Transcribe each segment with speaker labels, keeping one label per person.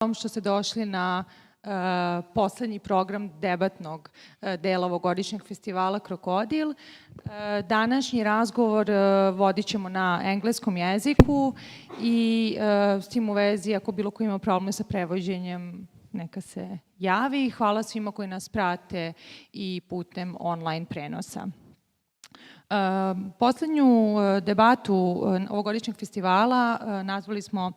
Speaker 1: Što ste došli na poslednji program debatnog dela ovogodišnjeg festivala KROKODIL. Današnji razgovor vodit ćemo na engleskom jeziku i s tim u vezi, ako bilo ko ima probleme sa prevođenjem, neka se javi. Hvala svima koji nas prate i putem online prenosa. Poslednju debatu ovogodišnjeg festivala nazvali smo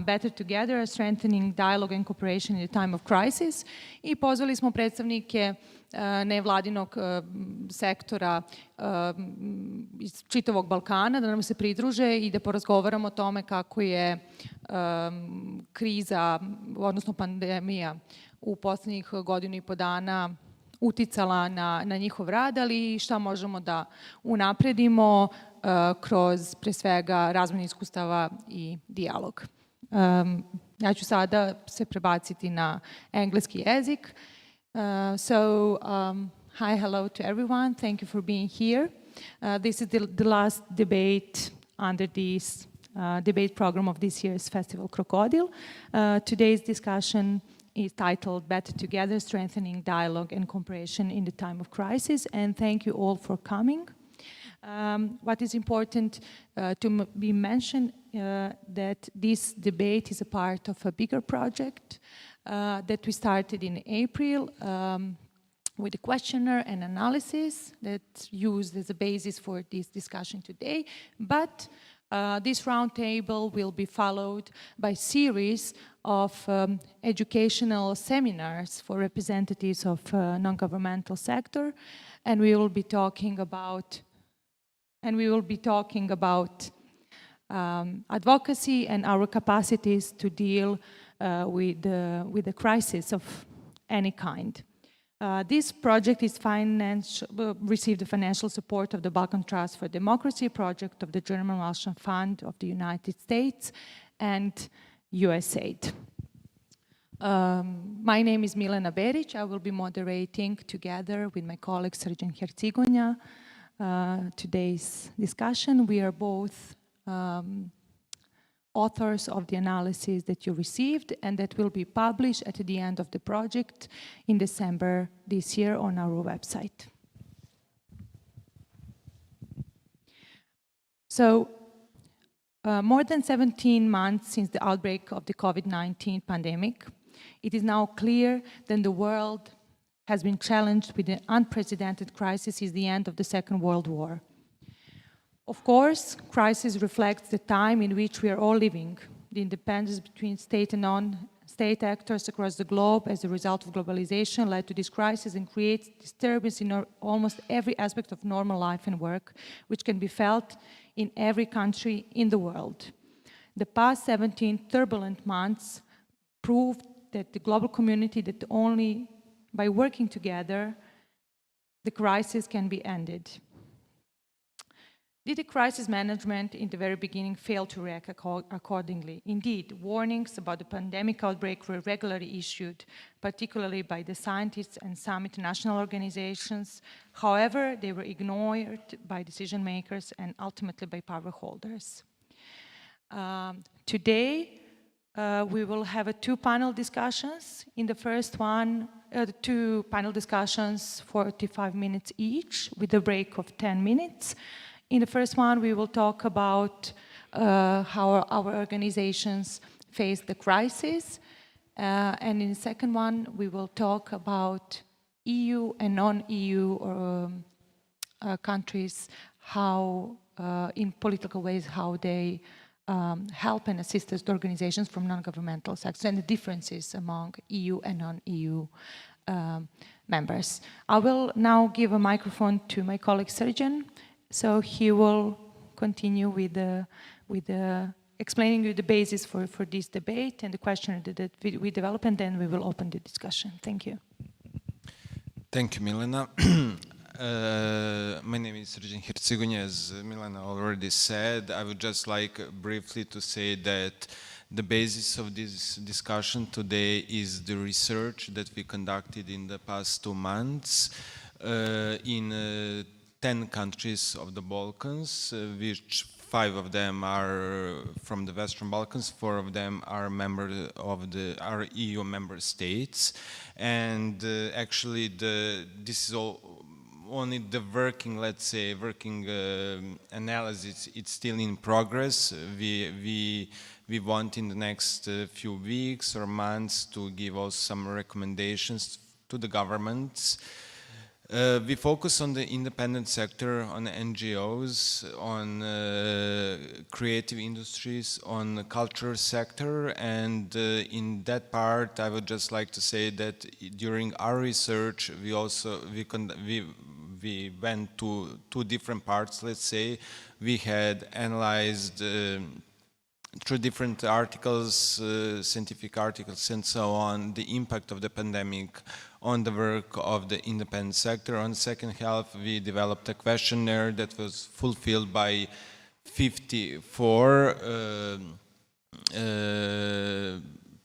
Speaker 1: Better Together, Strengthening Dialogue and Cooperation in the Time of Crisis i pozvali smo predstavnike nevladinog sektora iz čitavog Balkana da nam se pridruže i da porazgovaramo o tome kako je kriza, odnosno pandemija u poslednjih godinu i po dana uticala na njihov rad, ali šta možemo da unapredimo kroz, pre svega, razmjenu iskustava i dijalog. Ja ću sada se prebaciti na engleski jezik. Hi, hello to everyone. Thank you for being here. This is the last debate under this debate program of this year's festival, KROKODIL. Today's discussion is titled Better Together, Strengthening Dialogue and Cooperation in the Time of Crisis, and thank you all for coming. What is important to be mentioned that this debate is a part of a bigger project that we started in April with a questionnaire and analysis that's used as a basis for this discussion today, but this roundtable will be followed by a series of educational seminars for representatives of non-governmental sector, and we will be talking about advocacy and our capacities to deal with the crisis of any kind. This project is received the financial support of the Balkan Trust for Democracy project of the German Marshall Fund of the United States and USAID. My name is Milena Berić. I will be moderating together with my colleague Severna Makedonija today's discussion. We are both authors of the analysis that you received and that will be published at the end of the project in December this year on our website. So, more than 17 months since the outbreak of the COVID-19 pandemic, it is now clear that the world has been challenged with an unprecedented crisis since the end of the Second World War. Of course, crisis reflects the time in which we are all living, the independence between state and non-state actors across the globe as a result of globalization led to this crisis and creates disturbance in almost every aspect of normal life and work, which can be felt in every country in the world. The past 17 turbulent months proved that the global community, that only by working together, the crisis can be ended. Did the crisis management in the very beginning fail to react accordingly? Indeed, warnings about the pandemic outbreak were regularly issued, particularly by the scientists and some international organizations. However, they were ignored by decision makers and ultimately by power holders. Today, we will have two panel discussions. In the first one, two panel discussions, 45 minutes each, with a break of 10 minutes. In the first one, we will talk about how our organizations face the crisis. And in the second one, we will talk about EU and non-EU countries, how, in political ways, how they help and assist the organizations from non-governmental sectors and the differences among EU and non-EU members. I will now give a microphone to my colleague Srđan. So he will continue with explaining you the basis for this debate and the question that we develop, and then we will open the discussion. Thank you.
Speaker 2: Thank you, Milena. My name is Srđan Hercegovina. As Milena already said, I would just like briefly to say that the basis of this discussion today is the research that we conducted in the past 2 months in 10 countries of the Balkans, which 5 of them are from the Western Balkans, 4 of them are members of our EU member states, and actually this is only the working, let's say, analysis. It's still in progress. We want in the next few weeks or months to give us some recommendations to the governments. We focus on the independent sector, on NGOs, on creative industries, on the culture sector, and in that part I would just like to say that during our research we went to 2 different parts, let's say. We had analyzed through different articles, scientific articles and so on, the impact of the pandemic on the work of the independent sector. On the second half, we developed a questionnaire that was fulfilled by 54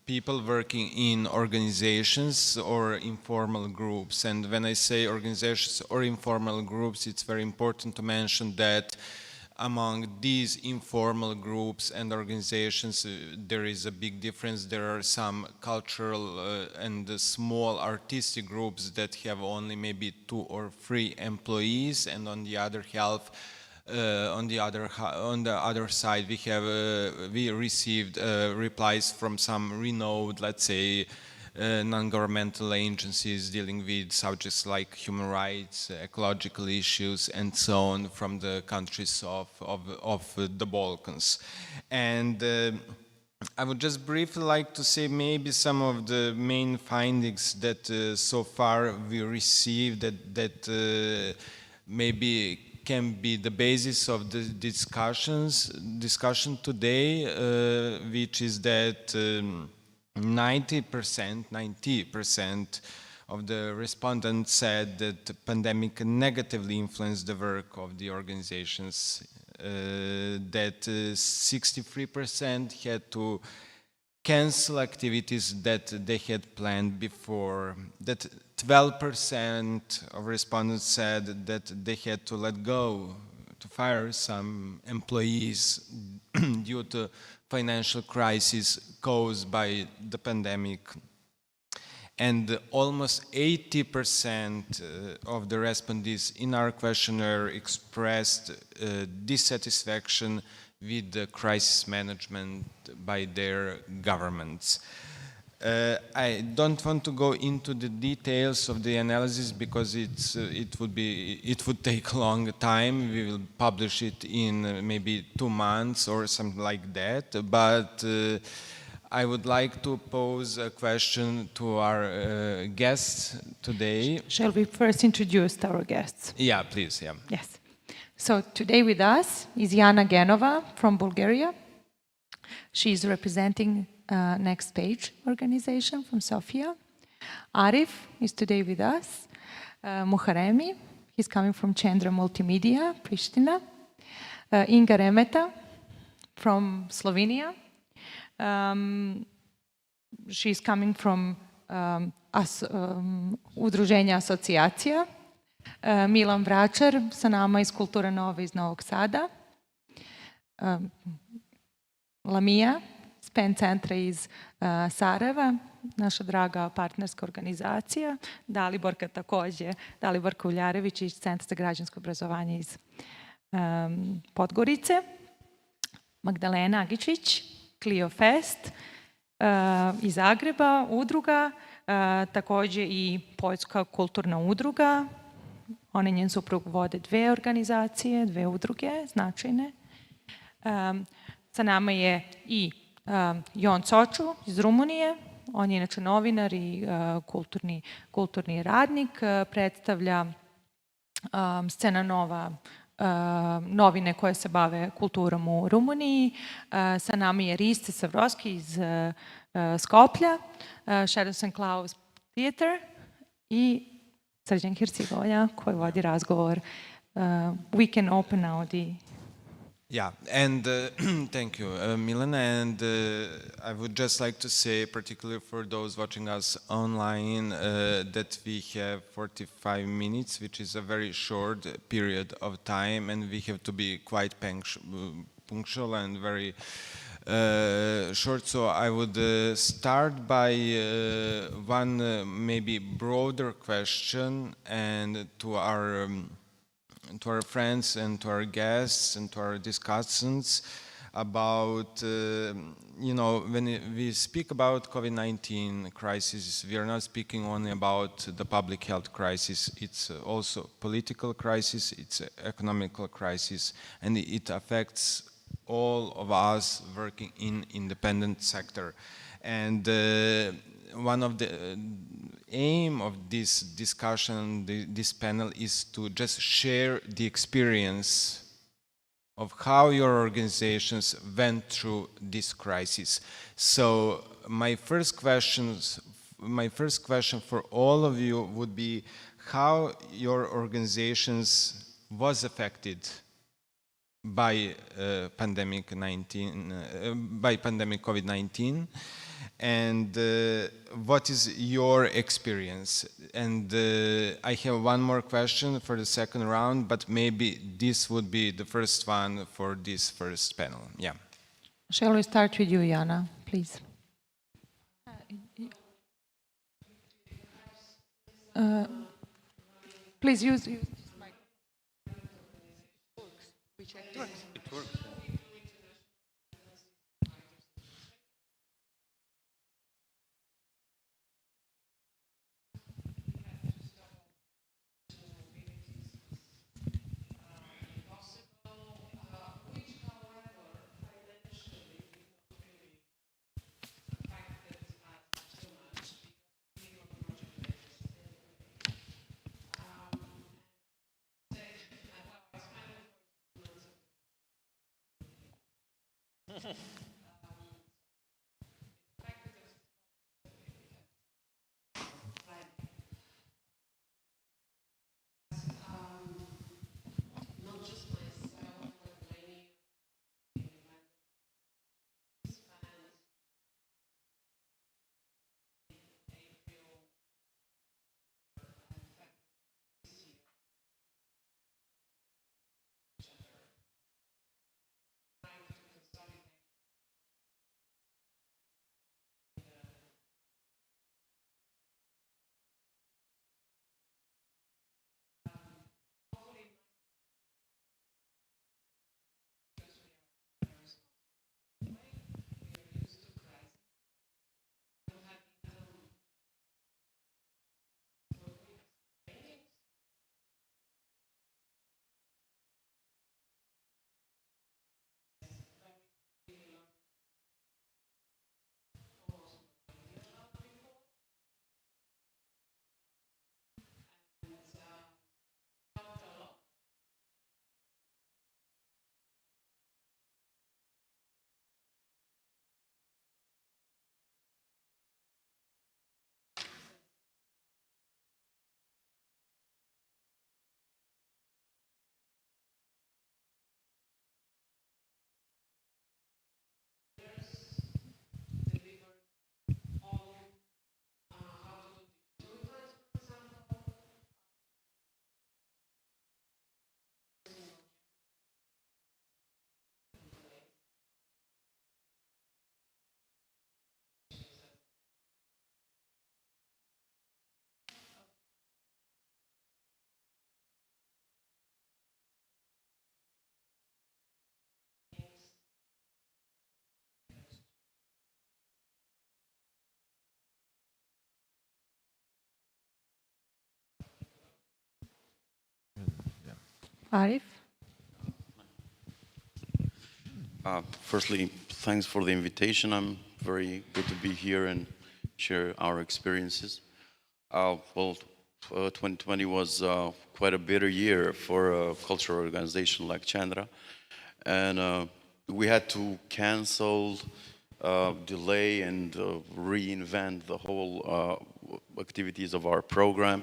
Speaker 2: people working in organizations or informal groups. And when I say organizations or informal groups, it's very important to mention that among these informal groups and organizations, there is a big difference. There are some cultural and small artistic groups that have only maybe 2 or 3 employees, and on the other half, on the other side, we received replies from some renowned, let's say, non-governmental agencies dealing with subjects like human rights, ecological issues, and so on from the countries of the Balkans. And I would just briefly like to say maybe some of the main findings that so far we received that maybe can be the basis of the discussion today, which is that 90% of the respondents said that the pandemic negatively influenced the work of the organizations, that 63% had to cancel activities that they had planned before, that 12% of respondents said that they had to let go, to fire some employees due to financial crisis caused by the pandemic. And almost 80% of the respondents in our questionnaire expressed dissatisfaction with the crisis management by their governments. I don't want to go into the details of the analysis because it would take a long time. We will publish it in maybe 2 months or something like that. But I would like to pose a question to our guests today.
Speaker 1: Shall we first introduce our guests?
Speaker 2: Yeah, please. Yeah.
Speaker 1: Yes. So today with us is Jana Genova from Bulgaria. She's representing Next Page organization from Sofia. Arif is today with us. Muharemi, he's coming from Centra Multimedia, Pristina. Inga Remeta from Slovenia. She's coming from Udruženja asocijacija. Milan Vračar sa nama iz Kultura Nova iz Novog Sada. Lamija iz PEN centra iz Sarajeva, naša draga partnerska organizacija. Daliborka takođe, Daliborka Uljarević iz Centra za građansko obrazovanje iz Podgorice. Magdalena Agičić, Clio Fest iz Zagreba, udruga, takođe i Poljska kulturna udruga. On i njen suprug vode 2 organizacije, 2 udruge značajne. Sa nama je i Jon Coču iz Rumunije. On je inače novinar i kulturni radnik. Predstavlja Scena Nova novine koje se bave kulturom u Rumuniji. Sa nama je Riste Savroski iz Skoplja, Shadows and Clouds Theater i Srđan Hircigonja koji vodi razgovor. We can open now the...
Speaker 2: Yeah, and thank you, Milena. And I would just like to say, particularly for those watching us online, that we have 45 minutes, which is a very short period of time, and we have to be quite punctual and very short. So I would start by one maybe broader question, and to our friends and to our guests and to our discussants about, you know, when we speak about COVID-19 crisis, we are not speaking only about the public health crisis. It's also political crisis, it's economical crisis, and it affects all of us working in independent sector. And one of the aim of this discussion, this panel, is to just share the experience of how your organizations went through this crisis. So my first question for all of you would be how your organizations was affected by pandemic COVID-19, and what is your experience? And I have one more question for the second round, but maybe this would be the first one for this first panel. Yeah.
Speaker 1: Shall we start with you, Jana, please? Please use this mic. It works.
Speaker 3: It works.
Speaker 1: Arif?
Speaker 3: Firstly, thanks for the invitation. I'm very good to be here and share our experiences. 2020 was quite a bitter year for a cultural organization like Chandra, and we had to cancel, delay, and reinvent the whole activities of our program.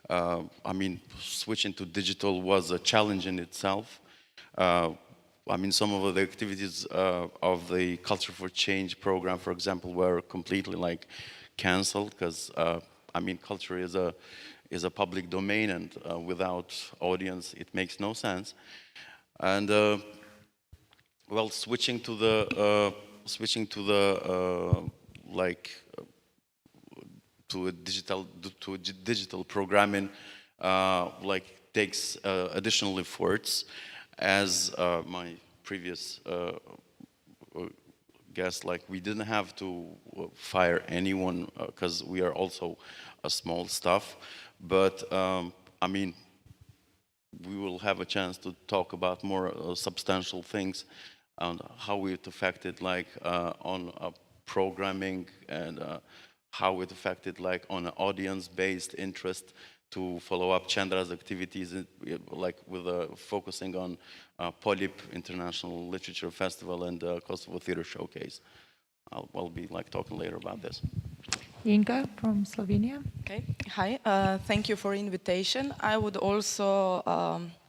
Speaker 3: I mean, switching to digital was a challenge in itself. I mean, some of the activities of the Culture for Change program, for example, were completely like canceled because, I mean, culture is a public domain, and without audience, it makes no sense. And well, switching to the like to a digital programming like takes additional efforts, as my previous guest, like we didn't have to fire anyone because we are also a small staff, but I mean, we will have a chance to talk about more substantial things and how it affected like on programming and how it affected like on an audience-based interest to follow up Chandra's activities, like with focusing on Polyp International Literature Festival and Kosovo Theater Showcase. I'll be like talking later about this.
Speaker 1: Inga from Slovenia.
Speaker 4: Okay, hi, thank you for invitation. I would also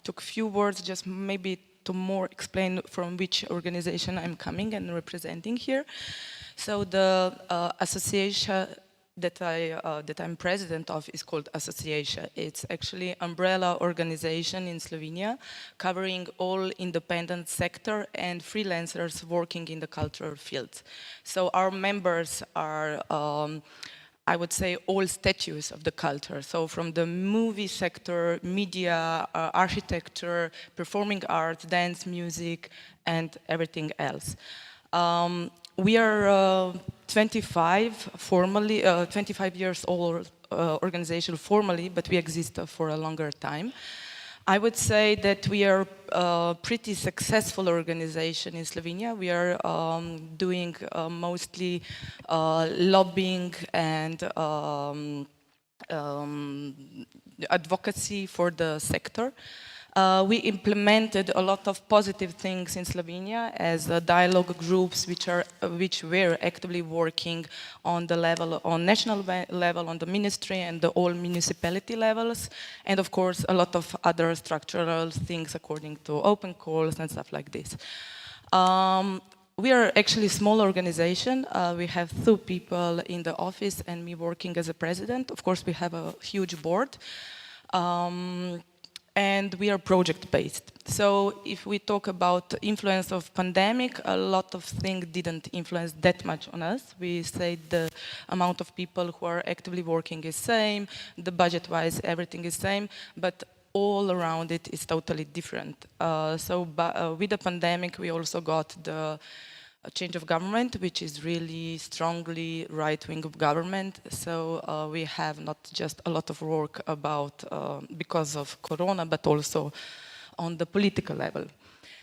Speaker 4: took a few words just maybe to more explain from which organization I'm coming and representing here. So the association that I'm president of is called Association. It's actually umbrella organization in Slovenia covering all independent sector and freelancers working in the cultural fields. So our members are I would say all statues of the culture. So from the movie sector, media, architecture, performing arts, dance, music, and everything else. We are 25 years old organization formally, but we exist for a longer time. I would say that we are a pretty successful organization in Slovenia. We are doing mostly lobbying and advocacy for the sector. We implemented a lot of positive things in Slovenia as dialogue groups which were actively working on the level, on national level, on the ministry and the all municipality levels, and of course a lot of other structural things according to open calls and stuff like this. We are actually a small organization. We have 2 people in the office and me working as a president. Of course we have a huge board. And we are project-based. So if we talk about influence of pandemic, a lot of things didn't influence that much on us. We say the amount of people who are actively working is same, the budget-wise everything is same, but all around it is totally different. With the pandemic we also got the change of government, which is really strongly right-wing of government. So we have not just a lot of work about because of Corona, but also on the political level.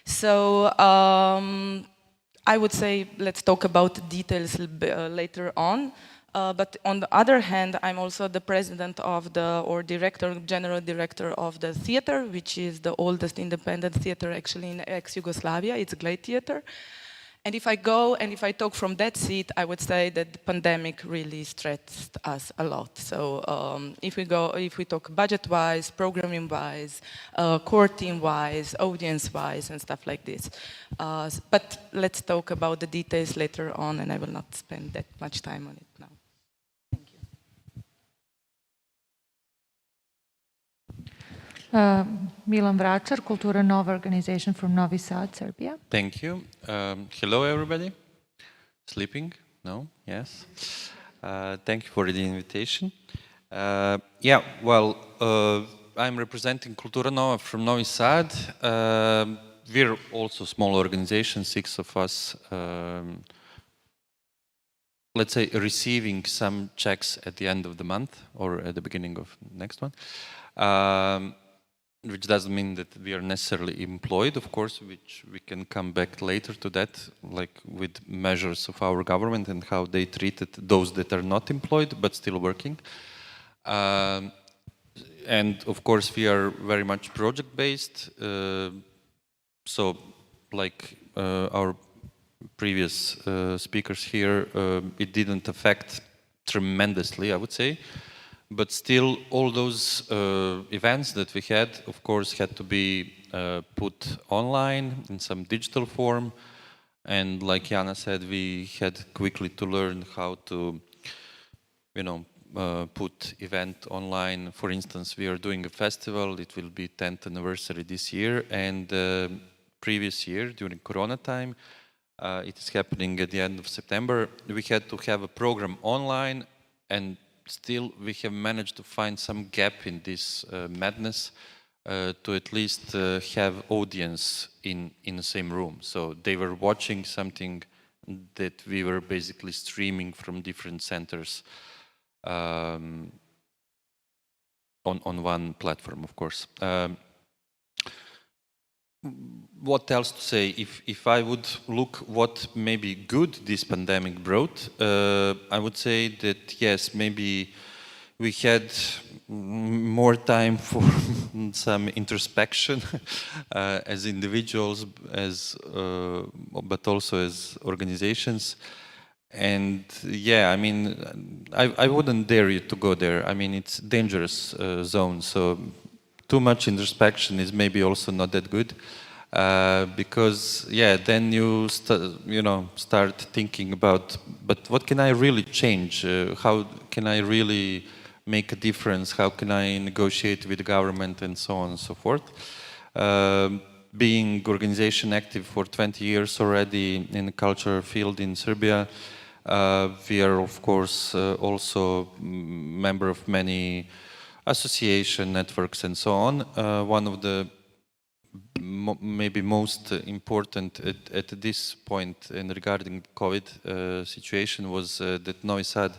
Speaker 4: So I would say let's talk about details later on. But on the other hand, I'm also the president of general director of the theater, which is the oldest independent theater actually in ex-Yugoslavia. It's a great theater. And if I go and if I talk from that seat, I would say that the pandemic really stressed us a lot. So if we talk budget-wise, programming-wise, core team-wise, audience-wise, and stuff like this. But let's talk about the details later on, and I will not spend that much time on it now. Thank you.
Speaker 1: Milan Vračar, Kultura Nova organization from Novi Sad, Serbia.
Speaker 5: Thank you. Hello, everybody. Sleeping? No? Yes. Thank you for the invitation. Yeah, well, I'm representing Kultura Nova from Novi Sad. We're also a small organization, 6 of us, let's say, receiving some checks at the end of the month or at the beginning of next one. Which doesn't mean that we are necessarily employed, of course, which we can come back later to that, like with measures of our government and how they treated those that are not employed but still working. And of course, we are very much project-based. So, like our previous speakers here, it didn't affect tremendously, I would say. But still, all those events that we had, of course, had to be put online in some digital form. And like Jana said, we had quickly to learn how to, put event online. For instance, we are doing a festival. It will be 10th anniversary this year. And previous year during Corona time. It is happening at the end of September. We had to have a program online, and still we have managed to find some gap in this madness to at least have audience in the same room. So they were watching something that we were basically streaming from different centers on one platform, of course. What else to say? If I would look what maybe good this pandemic brought, I would say that yes, maybe we had more time for some introspection as individuals, but also as organizations. And yeah, I mean, I wouldn't dare you to go there. I mean, it's a dangerous zone, so too much introspection is maybe also not that good, because yeah, then you start thinking about, but what can I really change? How can I really make a difference? How can I negotiate with the government and so on and so forth? Being organization active for 20 years already in the culture field in Serbia, we are of course also member of many association networks and so on. One of the maybe most important at this point in regarding COVID situation was that Novi Sad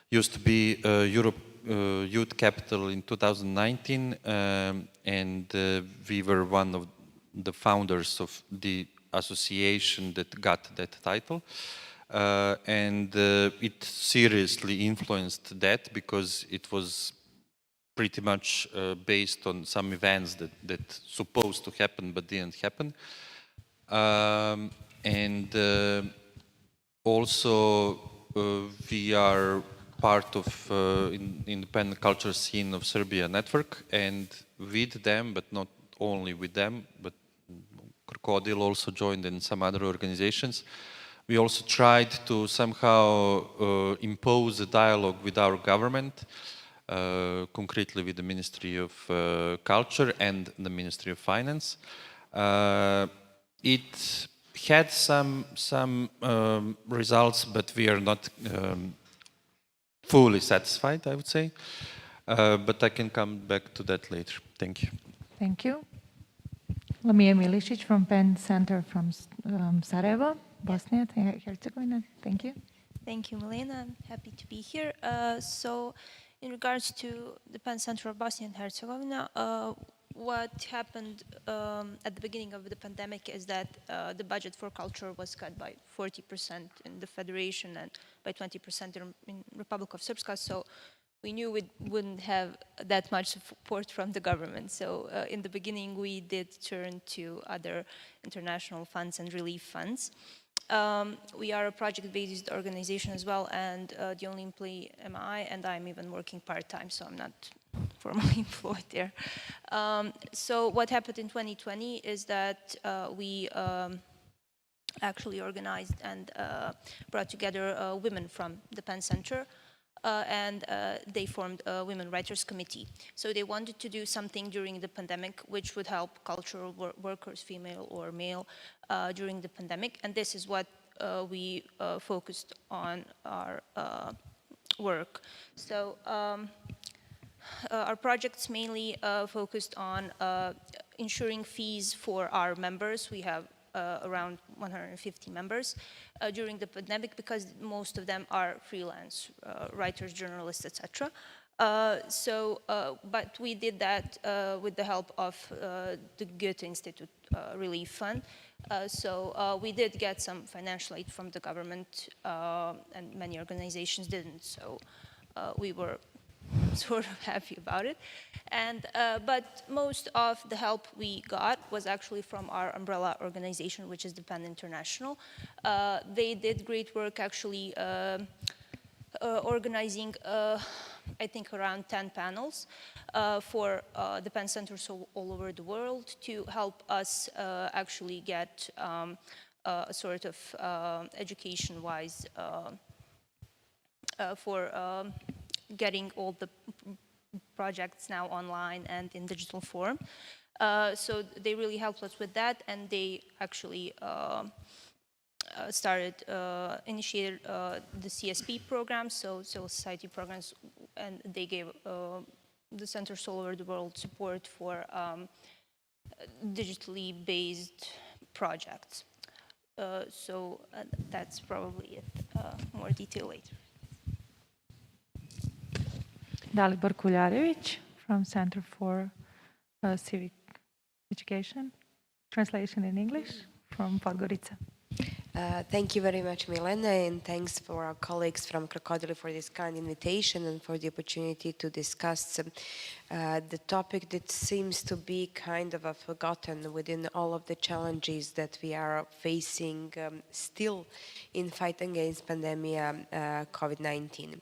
Speaker 5: used to be Europe youth capital in 2019, and we were one of the founders of the association that got that title. And it seriously influenced that because it was pretty much based on some events that supposed to happen but didn't happen. And also we are part of independent culture scene of Serbia network, and with them, but not only with them, but KROKODIL also joined and some other organizations. We also tried to somehow impose a dialogue with our government, concretely with the Ministry of Culture and the Ministry of Finance. It had some results, but we are not fully satisfied, I would say. But I can come back to that later. Thank you.
Speaker 1: Thank you. Lamia Milicic from Penn Center from Sarajevo, Bosnia and Hercegovina. Thank you.
Speaker 6: Thank you, Milena. I'm happy to be here. So, in regards to the Penn Center of Bosnia and Herzegovina, what happened at the beginning of the pandemic is that the budget for culture was cut by 40% in the Federation and by 20% in Republic of Srpska. So we knew we wouldn't have that much support from the government. So in the beginning, we did turn to other international funds and relief funds. We are a project-based organization as well, and the only employee am I, and I'm even working part-time, so I'm not formally employed there. So what happened in 2020 is that we actually organized and brought together women from the Penn Center, and they formed a Women Writers Committee. So they wanted to do something during the pandemic which would help cultural workers, female or male, during the pandemic. And this is what we focused on our work. So our projects mainly focused on ensuring fees for our members. We have around 150 members during the pandemic because most of them are freelance writers, journalists, etc. But we did that with the help of the Goethe Institute Relief Fund. So we did get some financial aid from the government, and many organizations didn't. So we were sort of happy about it. And but most of the help we got was actually from our umbrella organization, which is the Penn International. They did great work actually organizing, I think, around 10 panels for the Penn Centers all over the world to help us actually get a sort of education-wise for getting all the projects now online and in digital form. So they really helped us with that, and they actually initiated the CSP programs, so civil society programs, and they gave the centers all over the world support for digitally based projects. So that's probably it. More detail later.
Speaker 1: Dalibor Kuljarević from Center for Civic Education. Translation in English from Podgorica.
Speaker 7: Thank you very much, Milena, and thanks for our colleagues from KROKODIL for this kind invitation and for the opportunity to discuss the topic that seems to be kind of forgotten within all of the challenges that we are facing still in fight against pandemic COVID-19.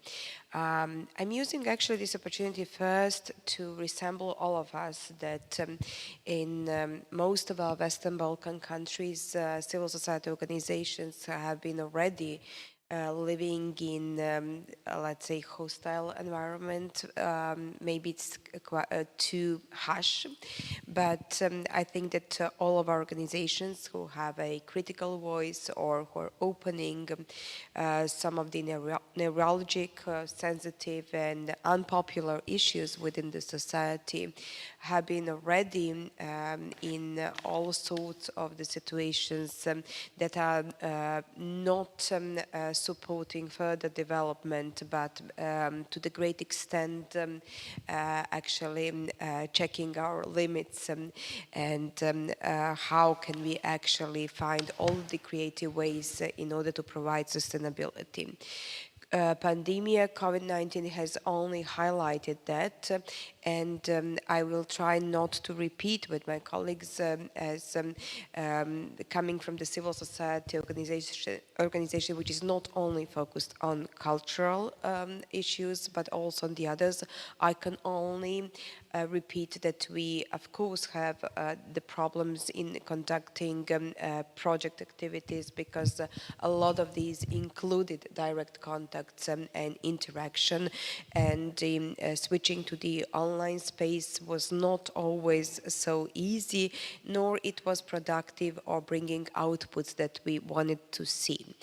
Speaker 7: I'm using actually this opportunity first to resemble all of us that in most of our Western Balkan countries, civil society organizations have been already living in, let's say, hostile environment. Maybe it's too harsh, but I think that all of our organizations who have a critical voice or who are opening some of the neurologic, sensitive and unpopular issues within the society have been already in all sorts of the situations that are not supporting further development, but to the great extent actually checking our limits and how can we actually find all the creative ways in order to provide sustainability. Pandemic COVID-19 has only highlighted that, and I will try not to repeat with my colleagues as coming from the civil society organization which is not only focused on cultural issues but also on the others. I can only repeat that we of course have the problems in conducting project activities because a lot of these included direct contacts and interaction, and switching to the online space was not always so easy, nor it was productive or bringing outputs that we wanted to see.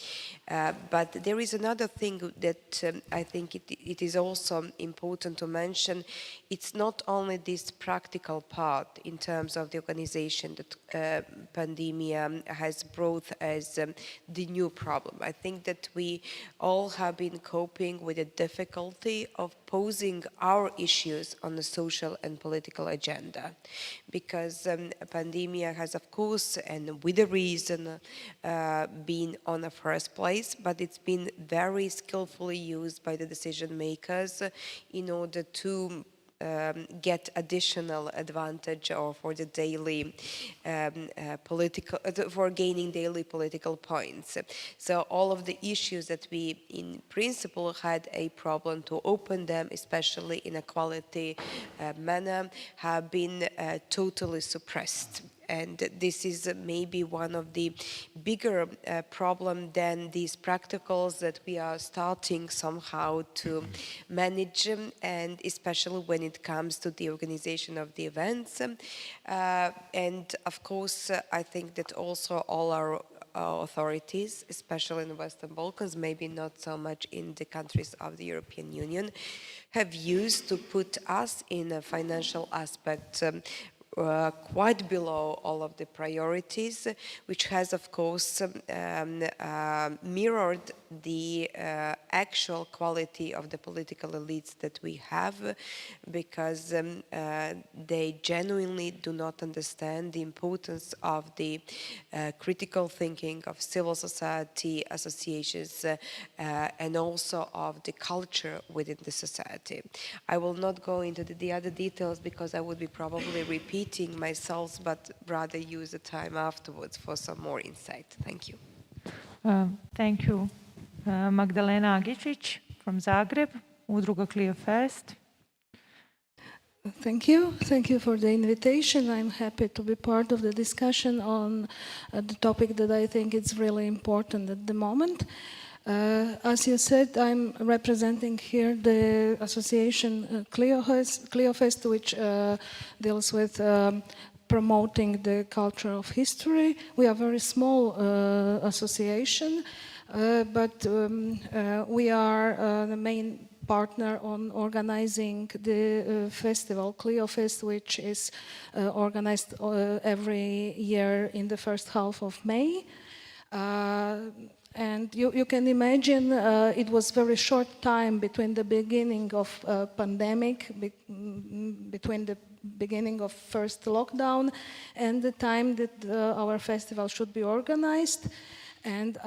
Speaker 7: But there is another thing that I think it is also important to mention. It's not only this practical part in terms of the organization that pandemia has brought as the new problem. I think that we all have been coping with the difficulty of posing our issues on the social and political agenda, because pandemia has, of course, and with a reason, been on the first place, but it's been very skillfully used by the decision makers in order to get additional advantage or for the daily for gaining daily political points. So all of the issues that we in principle had a problem to open them, especially in a quality manner, have been totally suppressed. And this is maybe one of the bigger problem than these practicals that we are starting somehow to manage, and especially when it comes to the organization of the events. And of course, I think that also all our authorities, especially in the Western Balkans, maybe not so much in the countries of the European Union, have used to put us in a financial aspect quite below all of the priorities, which has, of course, mirrored the actual quality of the political elites that we have, because they genuinely do not understand the importance of the critical thinking of civil society associations and also of the culture within the society. I will not go into the other details because I would be probably repeating myself, but rather use the time afterwards for some more insight. Thank you.
Speaker 1: Thank you. Magdalena Agičić from Zagreb, Udruga Clear Fest.
Speaker 8: Thank you. Thank you for the invitation. I'm happy to be part of the discussion on the topic that I think is really important at the moment. As you said, I'm representing here the association Cleofest, which deals with promoting the culture of history. We are a very small association, but we are the main partner on organizing the festival, Clio Fest, which is organized every year in the first half of May. And you can imagine it was very short time between the beginning of pandemic, between the beginning of first lockdown and the time that our festival should be organized. And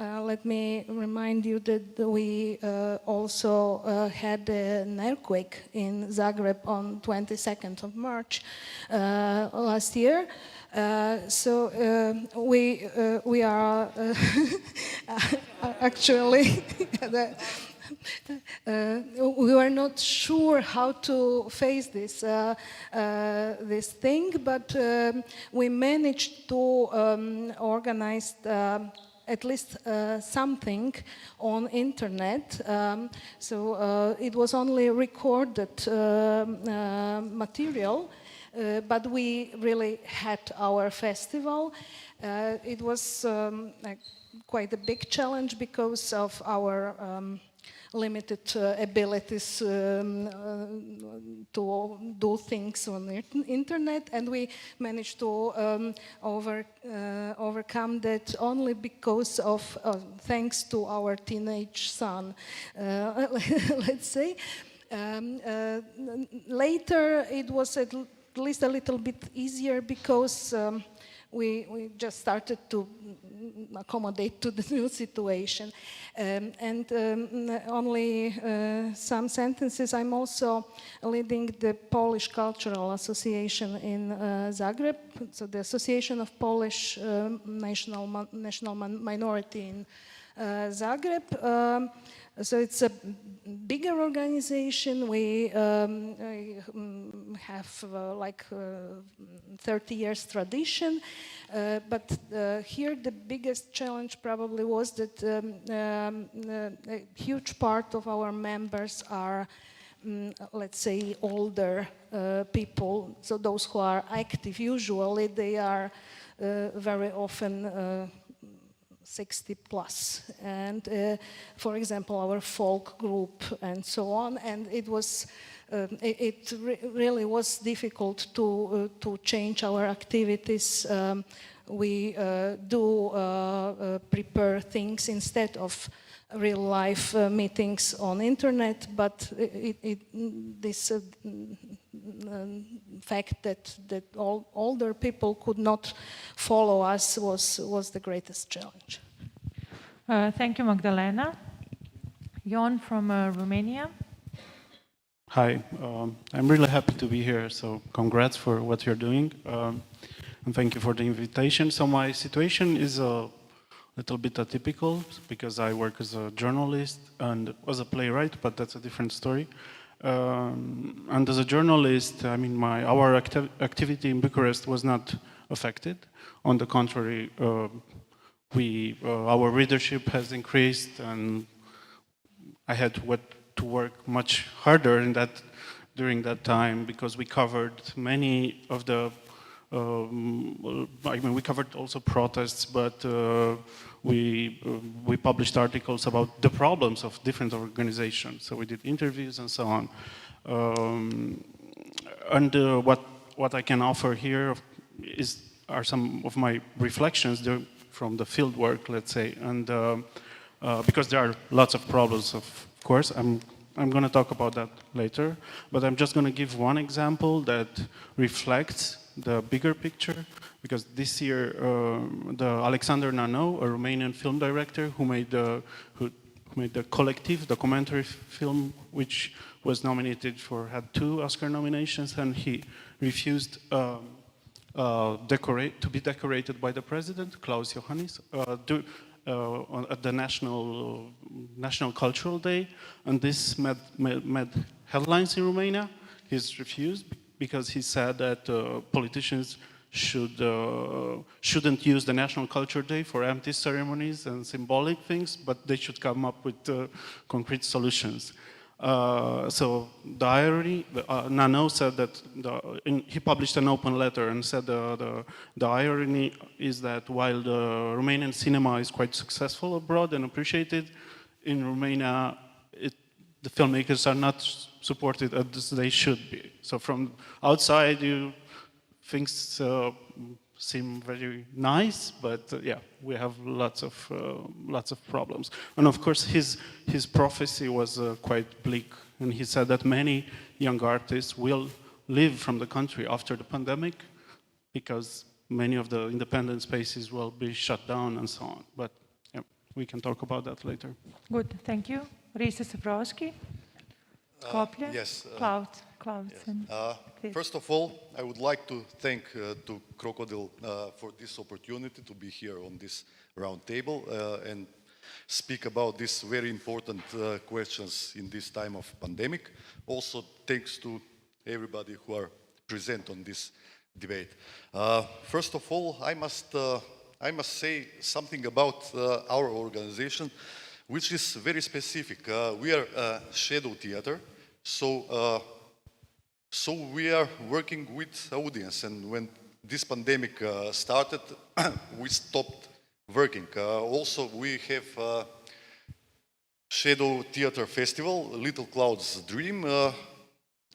Speaker 8: let me remind you that we also had an earthquake in Zagreb on 22nd of March last year. So we are actually we were not sure how to face this this thing, but we managed to organize at least something on internet. So it was only recorded material. But we really had our festival. It was quite a big challenge because of our limited abilities to do things on the internet, and we managed to overcome that only because of thanks to our teenage son, let's say. Later it was at least a little bit easier because we just started to accommodate to the new situation. Only some sentences. I'm also leading the Polish Cultural Association in Zagreb, so the Association of Polish National Minority in Zagreb. So it's a bigger organization. We have like 30 years tradition, but here the biggest challenge probably was that a huge part of our members are, let's say, older people. So those who are active, usually they are very often 60 plus, and for example our folk group and so on, and it was really was difficult to change our activities. We do prepare things instead of real life meetings on internet, but this fact that all older people could not follow us was the greatest challenge.
Speaker 1: Thank you, Magdalena. Jon from Romania.
Speaker 9: Hi, I'm really happy to be here, so congrats for what you're doing, and thank you for the invitation. So my situation is a little bit atypical because I work as a journalist and as a playwright, but that's a different story. And as a journalist, I mean, our activity in Bucharest was not affected. On the contrary, our readership has increased, and I had to work much harder during that time because we covered many of the. I mean, we covered also protests, but we published articles about the problems of different organizations. So we did interviews and so on. And what I can offer here are some of my reflections from the field work, let's say, and because there are lots of problems, of course. I'm going to talk about that later, but I'm just going to give one example that reflects the bigger picture, because this year the Alexander Nano, a Romanian film director who made the Collective documentary film, which was nominated had 2 Oscar nominations, and he refused to be decorated by the president, Klaus Iohannis, at the National Cultural Day, and this made headlines in Romania. He's refused because he said that politicians shouldn't use the National Culture Day for empty ceremonies and symbolic things, but they should come up with concrete solutions. So the irony, Nano said that he published an open letter and said the irony is that while the Romanian cinema is quite successful abroad and appreciated, in Romania the filmmakers are not supported as they should be. So from outside, things seem very nice, but yeah, we have lots of problems. And of course, his prophecy was quite bleak, and he said that many young artists will leave from the country after the pandemic because many of the independent spaces will be shut down and so on. But yeah, we can talk about that later.
Speaker 1: Good, thank you. Risa Sabrowski, Okupля,
Speaker 10: Yes.
Speaker 1: Clouds.
Speaker 10: Yes. First of all, I would like to thank to KROKODIL for this opportunity to be here on this round table and speak about these very important questions in this time of pandemic. Also, thanks to everybody who are present on this debate. First of all, I must say something about our organization, which is very specific. We are a shadow theater, so we are working with audience, and when this pandemic started, we stopped working. Also, we have Shadow Theater Festival, Little Cloud's Dream,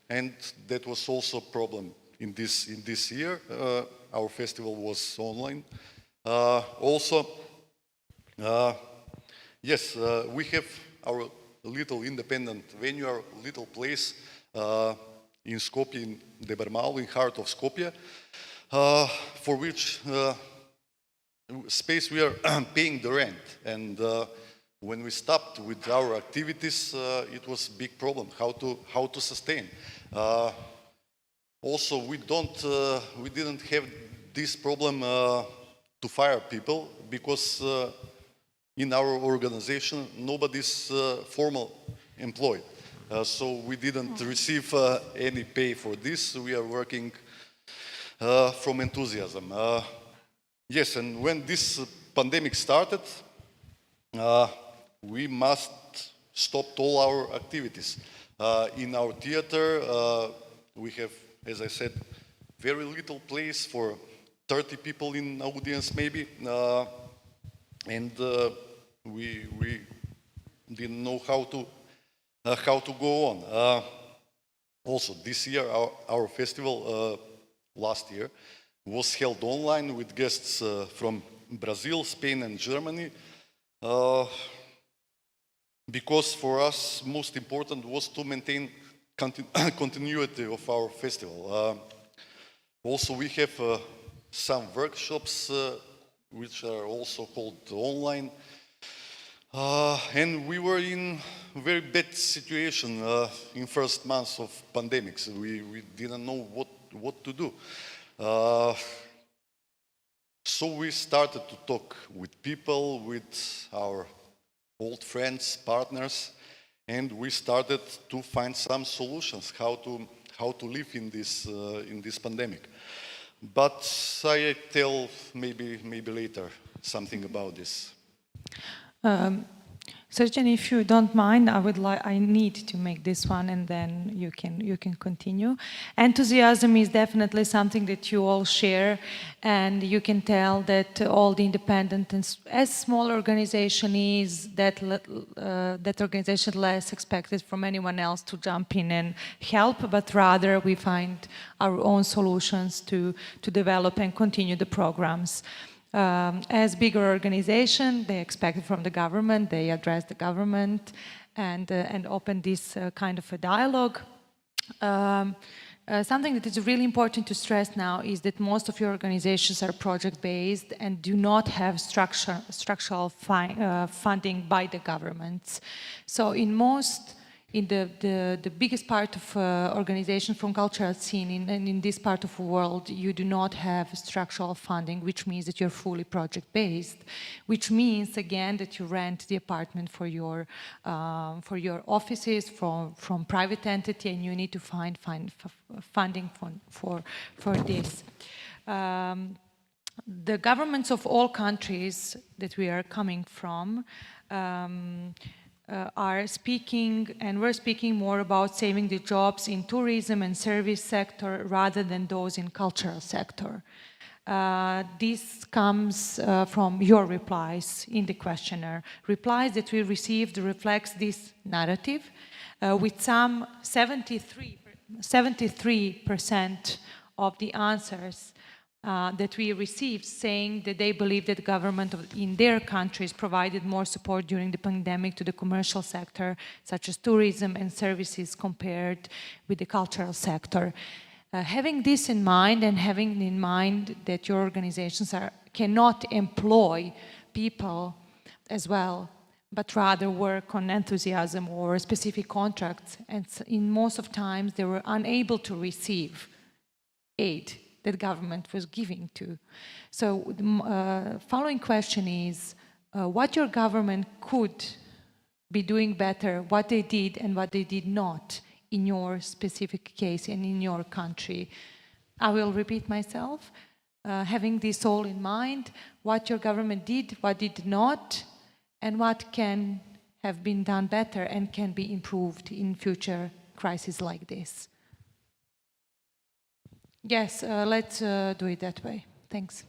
Speaker 10: and that was also a problem in this year. Our festival was online. Yes, we have our little independent venue, our little place in Skopje, in Debarmalu, in heart of Skopje, for which space we are paying the rent. And when we stopped with our activities, it was a big problem, how to sustain. Also, we didn't have this problem to fire people, because in our organization, nobody's formal employed. So we didn't receive any pay for this. We are working from enthusiasm. Yes, and when this pandemic started, we must stop all our activities. In our theater, we have, as I said, very little place for 30 people in audience maybe, and we didn't know how to go on. Also, this year, our festival last year was held online with guests from Brazil, Spain, and Germany, because for us most important was to maintain continuity of our festival. Also, we have some workshops which are also called online. And we were in a very bad situation in first months of pandemics. We didn't know what to do. So we started to talk with people, with our old friends, partners, and we started to find some solutions how to live in this pandemic. But I tell maybe later something about this.
Speaker 1: Sergeant, if you don't mind, I need to make this one, and then you can continue. Enthusiasm is definitely something that you all share, and you can tell that all the independent and as small organization is, that organization less expected from anyone else to jump in and help, but rather we find our own solutions to develop and continue the programs. As bigger organization, they expect it from the government, they address the government and open this kind of a dialogue. Something that is really important to stress now is that most of your organizations are project-based and do not have structural funding by the governments. So in the biggest part of organization from cultural scene in this part of the world, you do not have structural funding, which means that you're fully project-based, which means again that you rent the apartment for your offices from private entity, and you need to find funding for this. The governments of all countries that we are coming from are speaking, and we're speaking more about saving the jobs in tourism and service sector rather than those in cultural sector. This comes from your replies in the questionnaire. Replies that we received reflects this narrative, with some 73% of the answers that we received saying that they believe that the government in their countries provided more support during the pandemic to the commercial sector, such as tourism and services, compared with the cultural sector. Having this in mind, and having in mind that your organizations cannot employ people as well, but rather work on enthusiasm or specific contracts, and in most of times they were unable to receive aid that government was giving to. So the following question is, what your government could be doing better, what they did and what they did not in your specific case and in your country. I will repeat myself, having this all in mind, what your government did, what did not, and what can have been done better and can be improved in future crises like this. Yes, let's do it that way. Thanks.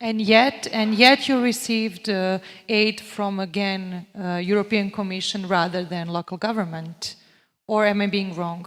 Speaker 1: And yet you received aid from, again, European Commission rather than local government. Or am I being wrong?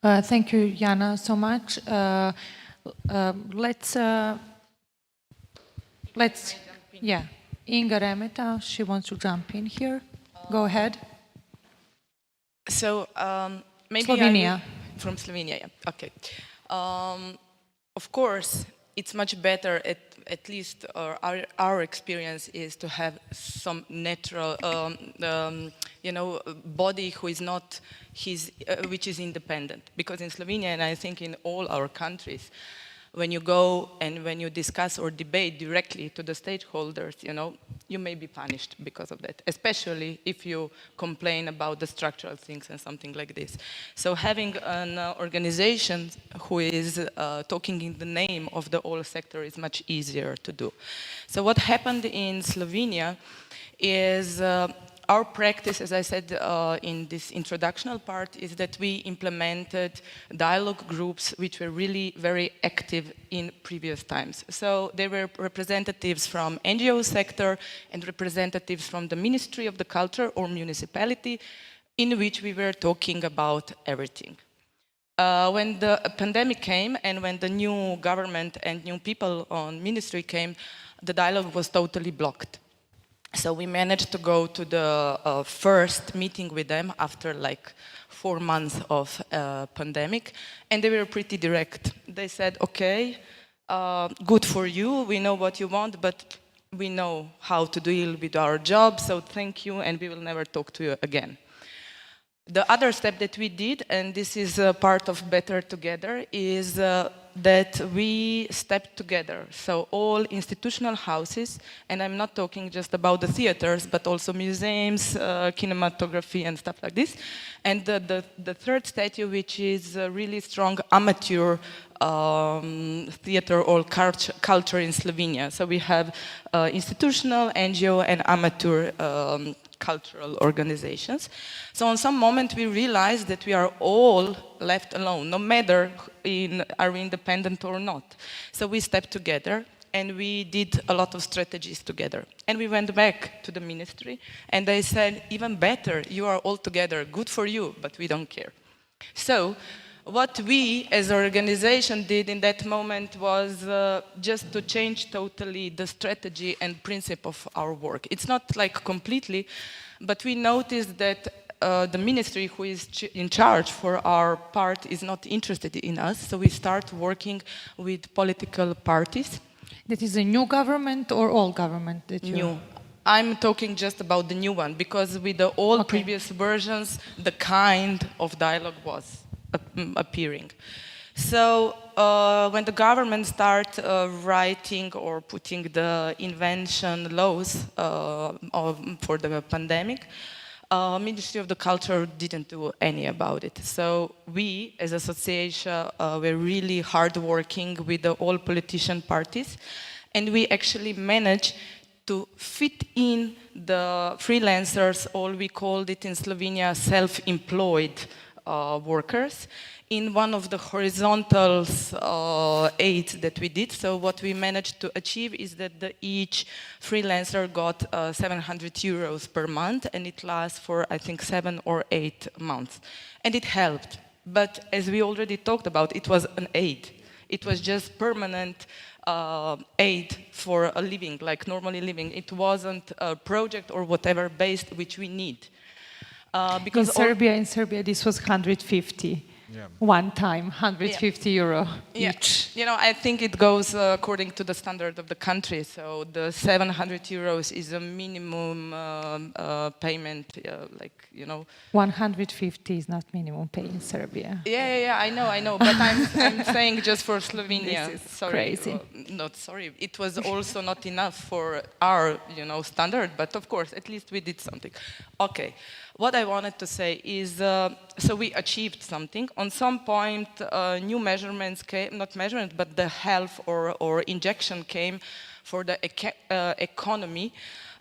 Speaker 1: Thank you, Jana, so much. Let's, yeah, Inga Remeta, she wants to jump in here. Go ahead.
Speaker 4: So maybe
Speaker 1: Slovenia.
Speaker 4: From Slovenia, yeah. Okay. Of course, it's much better. At least our experience is to have some natural, body who is not which is independent. Because in Slovenia, and I think in all our countries, when you go and when you discuss or debate directly to the stakeholders, you may be punished because of that, especially if you complain about the structural things and something like this. So having an organization who is talking in the name of the whole sector is much easier to do. So what happened in Slovenia is our practice, as I said in this introductional part, is that we implemented dialogue groups which were really very active in previous times. So there were representatives from NGO sector and representatives from the Ministry of the Culture or municipality, in which we were talking about everything. When the pandemic came and when the new government and new people on ministry came, the dialogue was totally blocked. So we managed to go to the first meeting with them after like 4 months of pandemic, and they were pretty direct. They said, okay, good for you, we know what you want, but we know how to deal with our job, so thank you, and we will never talk to you again. The other step that we did, and this is part of Better Together, is that we stepped together. So all institutional houses, and I'm not talking just about the theaters, but also museums, cinematography and stuff like this. And the third statue, which is a really strong amateur theater or culture in Slovenia. So we have institutional, NGO and amateur cultural organizations. So on some moment we realized that we are all left alone, no matter are we independent or not. So we stepped together and we did a lot of strategies together. And we went back to the ministry and they said, even better, you are all together, good for you, but we don't care. So what we as an organization did in that moment was just to change totally the strategy and principle of our work. It's not like completely, but we noticed that the ministry who is in charge for our part is not interested in us, so we start working with political parties.
Speaker 1: That is a new government or old government? That
Speaker 4: New. I'm talking just about the new one, because with the all previous versions, the kind of dialogue was appearing. So when the government started writing or putting the invention laws for the pandemic, Ministry of the Culture didn't do any about it. So we, as association, were really hard working with all politician parties, and we actually managed to fit in the freelancers, or we called it in Slovenia self-employed workers, in one of the horizontal aids that we did. So what we managed to achieve is that each freelancer got 700 euros per month, and it lasts for, I think, 7 or 8 months. And it helped. But as we already talked about, it was an aid. It was just permanent aid for a living, like normally living. It wasn't a project or whatever based, which we need. Because
Speaker 1: in Serbia, this was 150. Yeah. One time, 150 euro each.
Speaker 4: You know, I think it goes according to the standard of the country. So the 700 euros is a minimum payment, like, you know.
Speaker 1: 150 is not minimum pay in Serbia.
Speaker 4: Yeah, I know. But I'm saying just for Slovenia.
Speaker 1: This is
Speaker 4: sorry.
Speaker 1: crazy.
Speaker 4: Not sorry. It was also not enough for our, you know, standard. But of course, at least we did something. Okay. What I wanted to say is, so we achieved something. On some point, new measurements came, not measurements, but the health or injection came for the economy.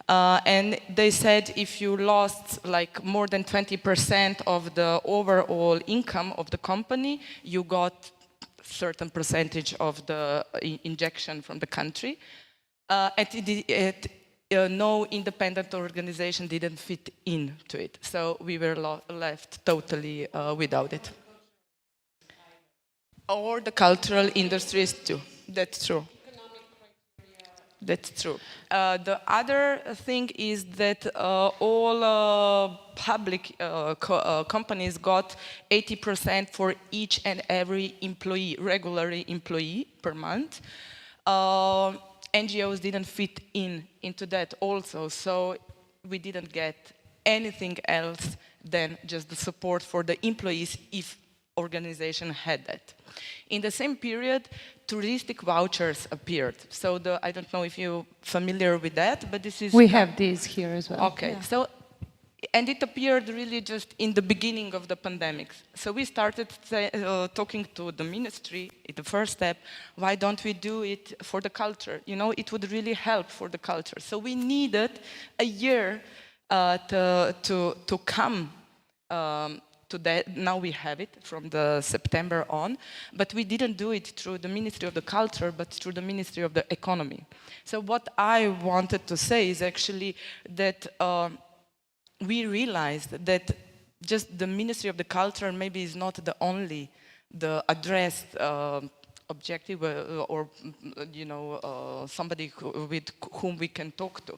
Speaker 4: And they said if you lost like more than 20% of the overall income of the company, you got certain percentage of the injection from the country. No independent organization didn't fit into it. So we were left totally without it. Or the cultural industries too. That's true. That's true. The other thing is that all public companies got 80% for each and every employee, regular employee per month. NGOs didn't fit into that also, so we didn't get anything else than just the support for the employees if organization had that. In the same period, touristic vouchers appeared. So I don't know if you're familiar with that, but this is...
Speaker 1: We have these here as well.
Speaker 4: Okay, yeah. So, and it appeared really just in the beginning of the pandemic. So we started talking to the ministry, the first step, why don't we do it for the culture? You know, it would really help for the culture. So we needed a year to come to that. Now we have it from the September on, but we didn't do it through the Ministry of the Culture, but through the Ministry of the Economy. So what I wanted to say is actually that we realized that just the Ministry of the Culture maybe is not the addressed objective or you know, somebody with whom we can talk to.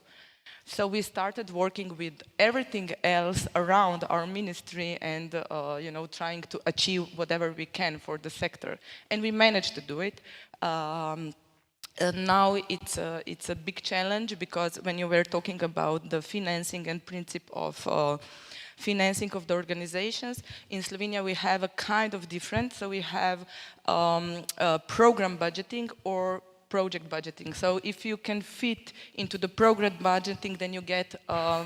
Speaker 4: So we started working with everything else around our ministry and, you know, trying to achieve whatever we can for the sector. And we managed to do it. Now it's a big challenge, because when you were talking about the financing and principle of financing of the organizations, in Slovenia we have a kind of different. So we have program budgeting or project budgeting. So if you can fit into the program budgeting, then you get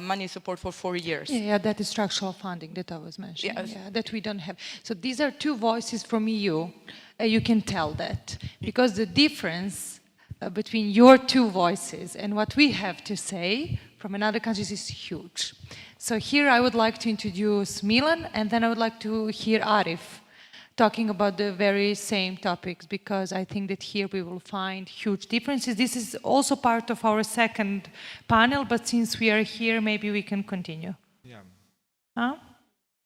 Speaker 4: money support for 4 years.
Speaker 1: Yeah, that is structural funding that I was mentioning.
Speaker 4: Yes.
Speaker 1: Yeah, that we don't have. So these are two voices from EU. You can tell that, because the difference between your two voices and what we have to say from another countries is huge. So here I would like to introduce Milan, and then I would like to hear Arif talking about the very same topics, because I think that here we will find huge differences. This is also part of our second panel, but since we are here, maybe we can continue.
Speaker 2: Yeah.
Speaker 1: Huh?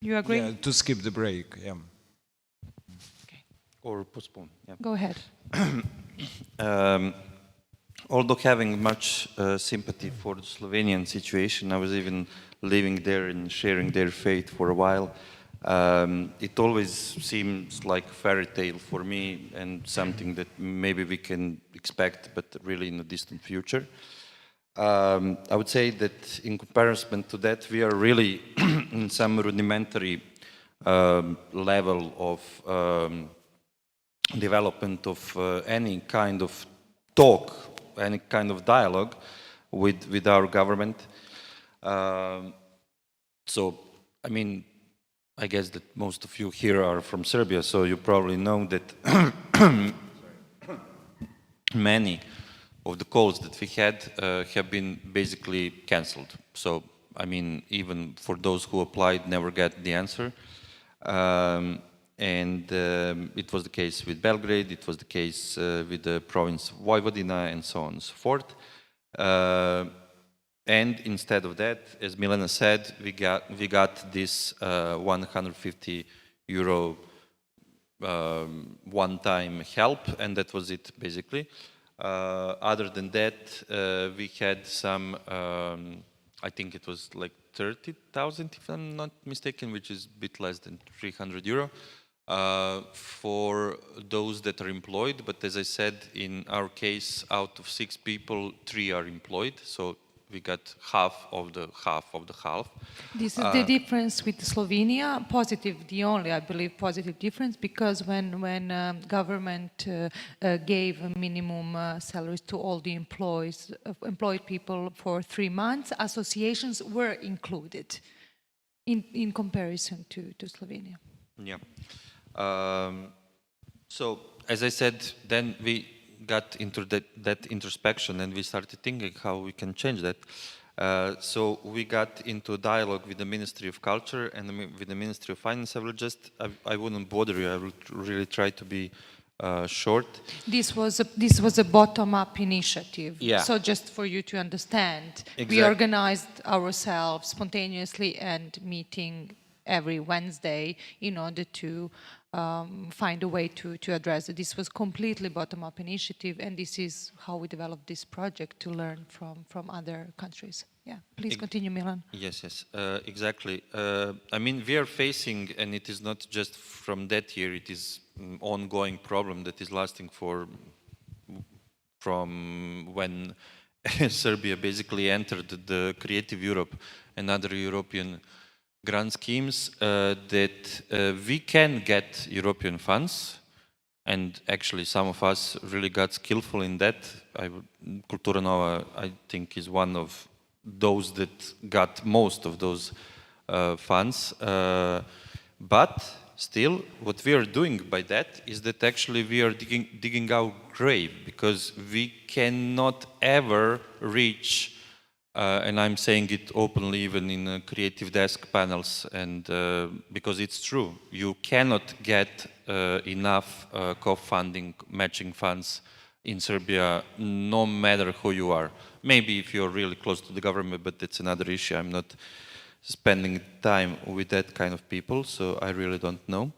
Speaker 1: You agree?
Speaker 2: Yeah, to skip the break, yeah.
Speaker 5: Or postpone. Yeah.
Speaker 1: Go ahead.
Speaker 5: Although having much sympathy for the Slovenian situation, I was even living there and sharing their fate for a while. It always seems like a fairy tale for me, and something that maybe we can expect, but really in the distant future. I would say that in comparison to that, we are really in some rudimentary level of development of any kind of talk, any kind of dialogue with our government. So, I mean, I guess that most of you here are from Serbia, so you probably know that many of the calls that we had have been basically cancelled. So, I mean, even for those who applied, never get the answer. It was the case with Belgrade, it was the case with the province of Vojvodina, and so on and so forth. And instead of that, as Milena said, we got this 150 euro one-time help, and that was it basically. Other than that, we had some, I think it was like 30,000, if I'm not mistaken, which is a bit less than 300 euro. For those that are employed, but as I said, in our case, out of 6 people, 3 are employed, so we got half of the half of the half.
Speaker 1: This is the difference with Slovenia, positive, the only, I believe, positive difference, because when government gave minimum salaries to all the employed people for 3 months, associations were included in comparison to Slovenia.
Speaker 5: Yeah. So, as I said, then we got into that introspection, and we started thinking how we can change that. So we got into a dialogue with the Ministry of Culture and with the Ministry of Finance. I wouldn't bother you, I would really try to be short.
Speaker 1: This was a bottom-up initiative.
Speaker 5: Yeah.
Speaker 1: So just for you to understand,
Speaker 5: Exactly.
Speaker 1: we organized ourselves spontaneously and meeting every Wednesday in order to find a way to address it. This was completely bottom-up initiative, and this is how we developed this project, to learn from other countries. Yeah, please continue, Milan.
Speaker 5: Yes, exactly. I mean, we are facing, and it is not just from that year, it is an ongoing problem that is lasting from when Serbia basically entered the Creative Europe and other European grant schemes, that we can get European funds, and actually some of us really got skillful in that. Kultura Nova, I think, is one of those that got most of those funds. But still, what we are doing by that is that actually we are digging our grave, because we cannot ever reach, and I'm saying it openly even in creative desk panels, and because it's true, you cannot get enough co-funding, matching funds in Serbia, no matter who you are. Maybe if you're really close to the government, but that's another issue. I'm not spending time with that kind of people, so I really don't know.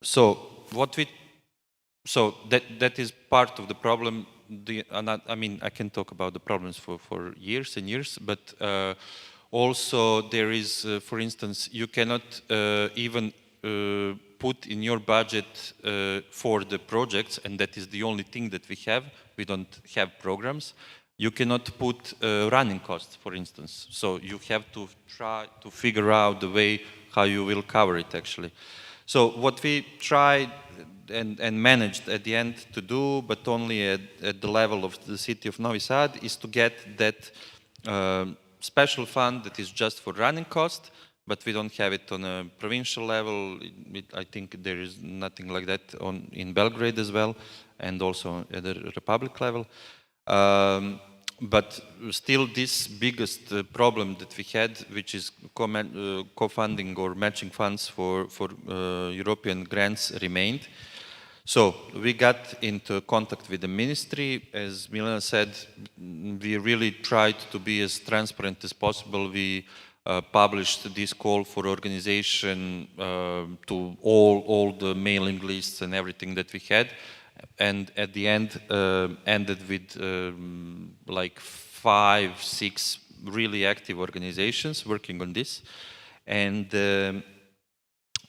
Speaker 5: So that is part of the problem. I mean, I can talk about the problems for years and years, but also there is, for instance, you cannot even put in your budget for the projects, and that is the only thing that we have. We don't have programs. You cannot put running costs, for instance. So you have to try to figure out the way how you will cover it, actually. So what we tried and managed at the end to do, but only at the level of the city of Novi Sad, is to get that special fund that is just for running cost, but we don't have it on a provincial level. I think there is nothing like that in Belgrade as well, and also at the republic level. But still, this biggest problem that we had, which is co-funding or matching funds for European grants, remained. So we got into contact with the ministry. As Milena said, we really tried to be as transparent as possible. We published this call for organization to all the mailing lists and everything that we had. And at the end, ended with like 5, 6 really active organizations working on this. And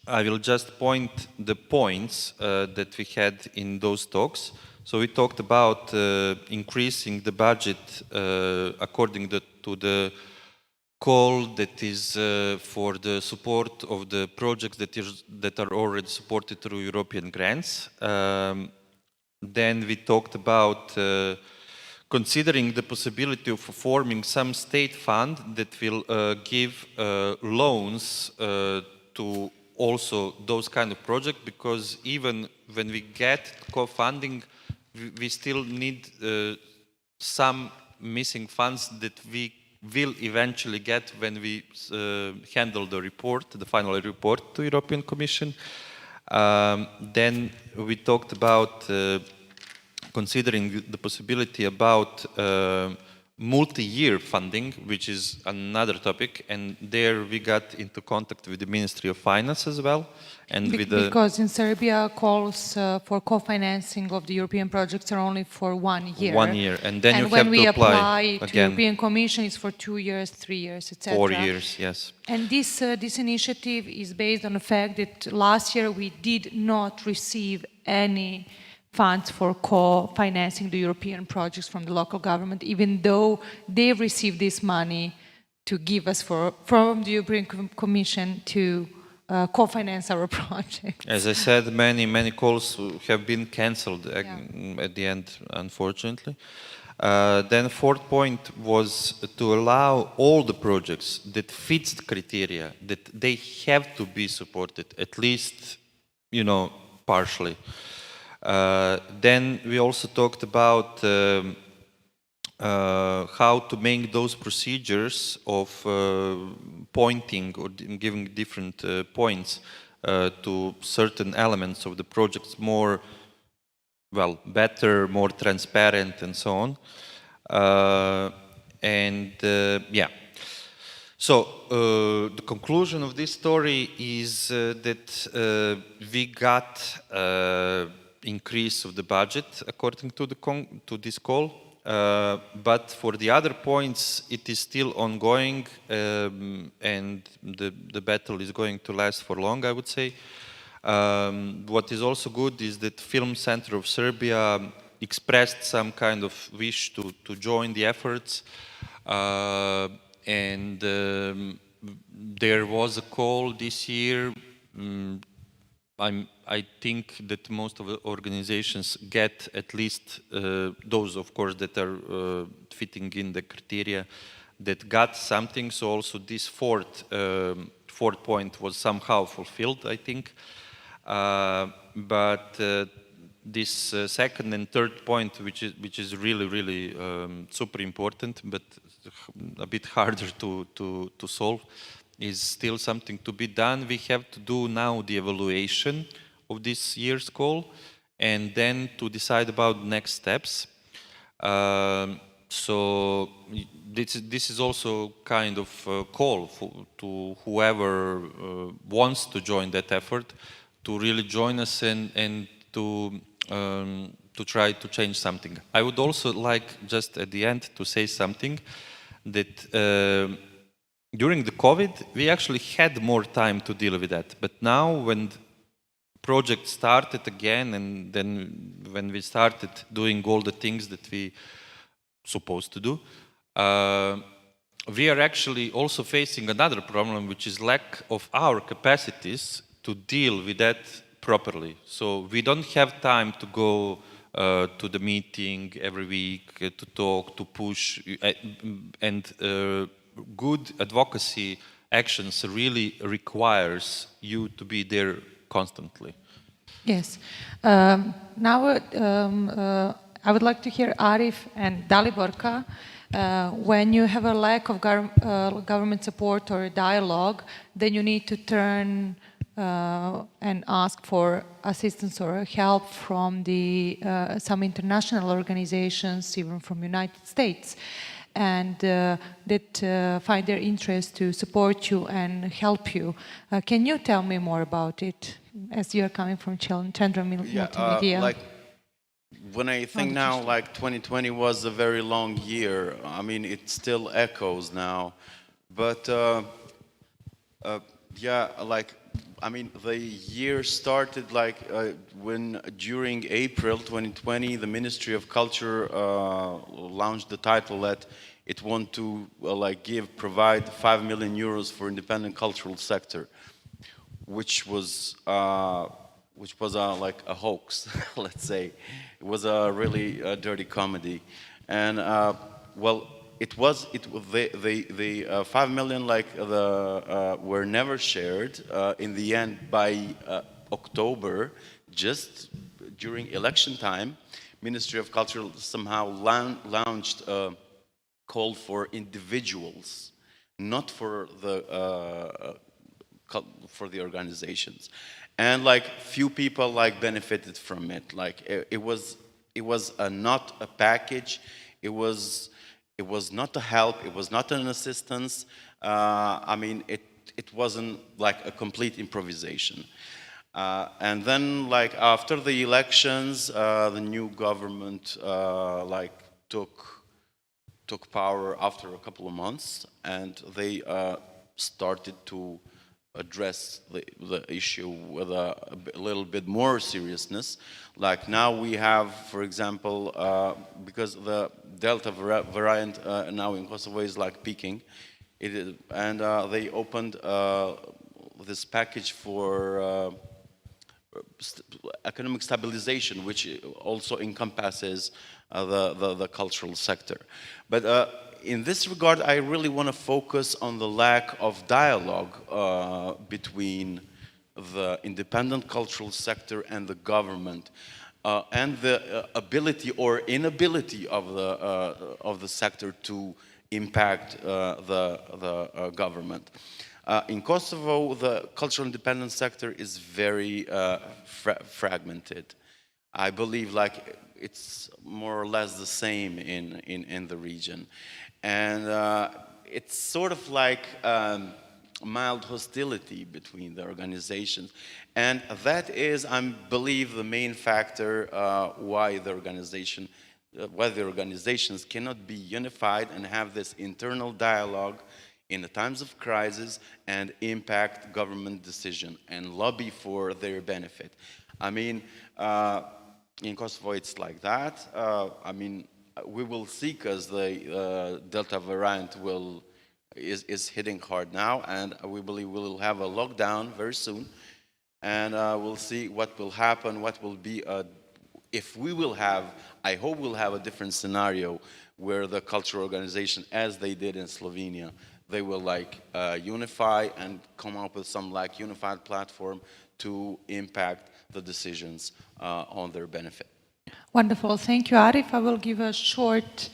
Speaker 5: I will just point the points that we had in those talks. So we talked about increasing the budget according to the call that is for the support of the projects that are already supported through European grants. Then we talked about considering the possibility of forming some state fund that will give loans to also those kind of projects, because even when we get co-funding, we still need some missing funds that we will eventually get when we handle the report, the final report to European Commission. Then we talked about considering the possibility about multi-year funding, which is another topic, and there we got into contact with the Ministry of Finance as well. And
Speaker 1: because in Serbia, calls for co-financing of the European projects are only for 1 year.
Speaker 5: 1 year, and then you have to apply
Speaker 1: when we apply to
Speaker 5: again.
Speaker 1: European Commission, it's for 2 years, 3 years, etc.
Speaker 5: 4 years, yes.
Speaker 1: And this initiative is based on the fact that last year we did not receive any funds for co-financing the European projects from the local government, even though they received this money to give us from the European Commission to co-finance our project.
Speaker 5: As I said, many calls have been cancelled at the end, unfortunately. Then fourth point was to allow all the projects that fits the criteria, that they have to be supported, at least, partially. Then we also talked about how to make those procedures of pointing or giving different points to certain elements of the projects more, better, more transparent, and so on. So the conclusion of this story is that we got increase of the budget according to this call. But for the other points, it is still ongoing, and the battle is going to last for long, I would say. What is also good is that Film Center of Serbia expressed some kind of wish to join the efforts, and there was a call this year. I think that most of the organizations get at least those, of course, that are fitting in the criteria, that got something. So also this fourth point was somehow fulfilled, I think. But this second and third point, which is really super important, but a bit harder to solve, is still something to be done. We have to do now the evaluation of this year's call, and then to decide about next steps. So this is also kind of a call to whoever wants to join that effort to really join us and to to try to change something. I would also like, just at the end, to say something that during the COVID, we actually had more time to deal with that. But now, when the project started again, and then when we started doing all the things that we supposed to do, we are actually also facing another problem, which is lack of our capacities to deal with that properly. So we don't have time to go to the meeting every week, to talk, to push, and good advocacy actions really requires you to be there constantly.
Speaker 1: Yes. Now I would like to hear Arif and Daliborka. When you have a lack of government support or a dialogue, then you need to turn and ask for assistance or help from some international organizations, even from United States, and that find their interest to support you and help you. Can you tell me more about it, as you are coming from Chandra Multimedia?
Speaker 3: Like, when I think now, like 2020 was a very long year. I mean, it still echoes now, but yeah, like, I mean, the year started like when during April 2020, the Ministry of Culture launched the title that it want to provide 5 million euros for independent cultural sector, which was like a hoax, let's say. It was a really dirty comedy, and well, the 5 million were never shared. In the end, by October, just during election time, Ministry of Culture somehow launched a call for individuals, not for the organizations, and few people benefited from it. It was not a package. It was not a help. It was not an assistance. I mean, it wasn't like a complete improvisation. And then, after the elections, the new government took power after a couple of months, and they started to address the issue with a little bit more seriousness. Like now we have, for example, because the Delta variant now in Kosovo is peaking, and they opened this package for economic stabilization, which also encompasses the cultural sector. But in this regard, I really want to focus on the lack of dialogue between the independent cultural sector and the government, and the ability or inability of the sector to impact the government. In Kosovo, the cultural independent sector is very fragmented. I believe it's more or less the same in the region. And it's sort of like mild hostility between the organizations. And that is, I believe, the main factor why the organizations cannot be unified and have this internal dialogue in the times of crisis and impact government decision and lobby for their benefit. I mean, in Kosovo it's like that. I mean, we will see, because the Delta variant is hitting hard now, and we believe we will have a lockdown very soon, and we'll see what will happen, what will be if we will have, I hope we'll have a different scenario where the cultural organization, as they did in Slovenia, they will unify and come up with some unified platform to impact the decisions on their benefit.
Speaker 1: Wonderful. Thank you, Arif. I will give a short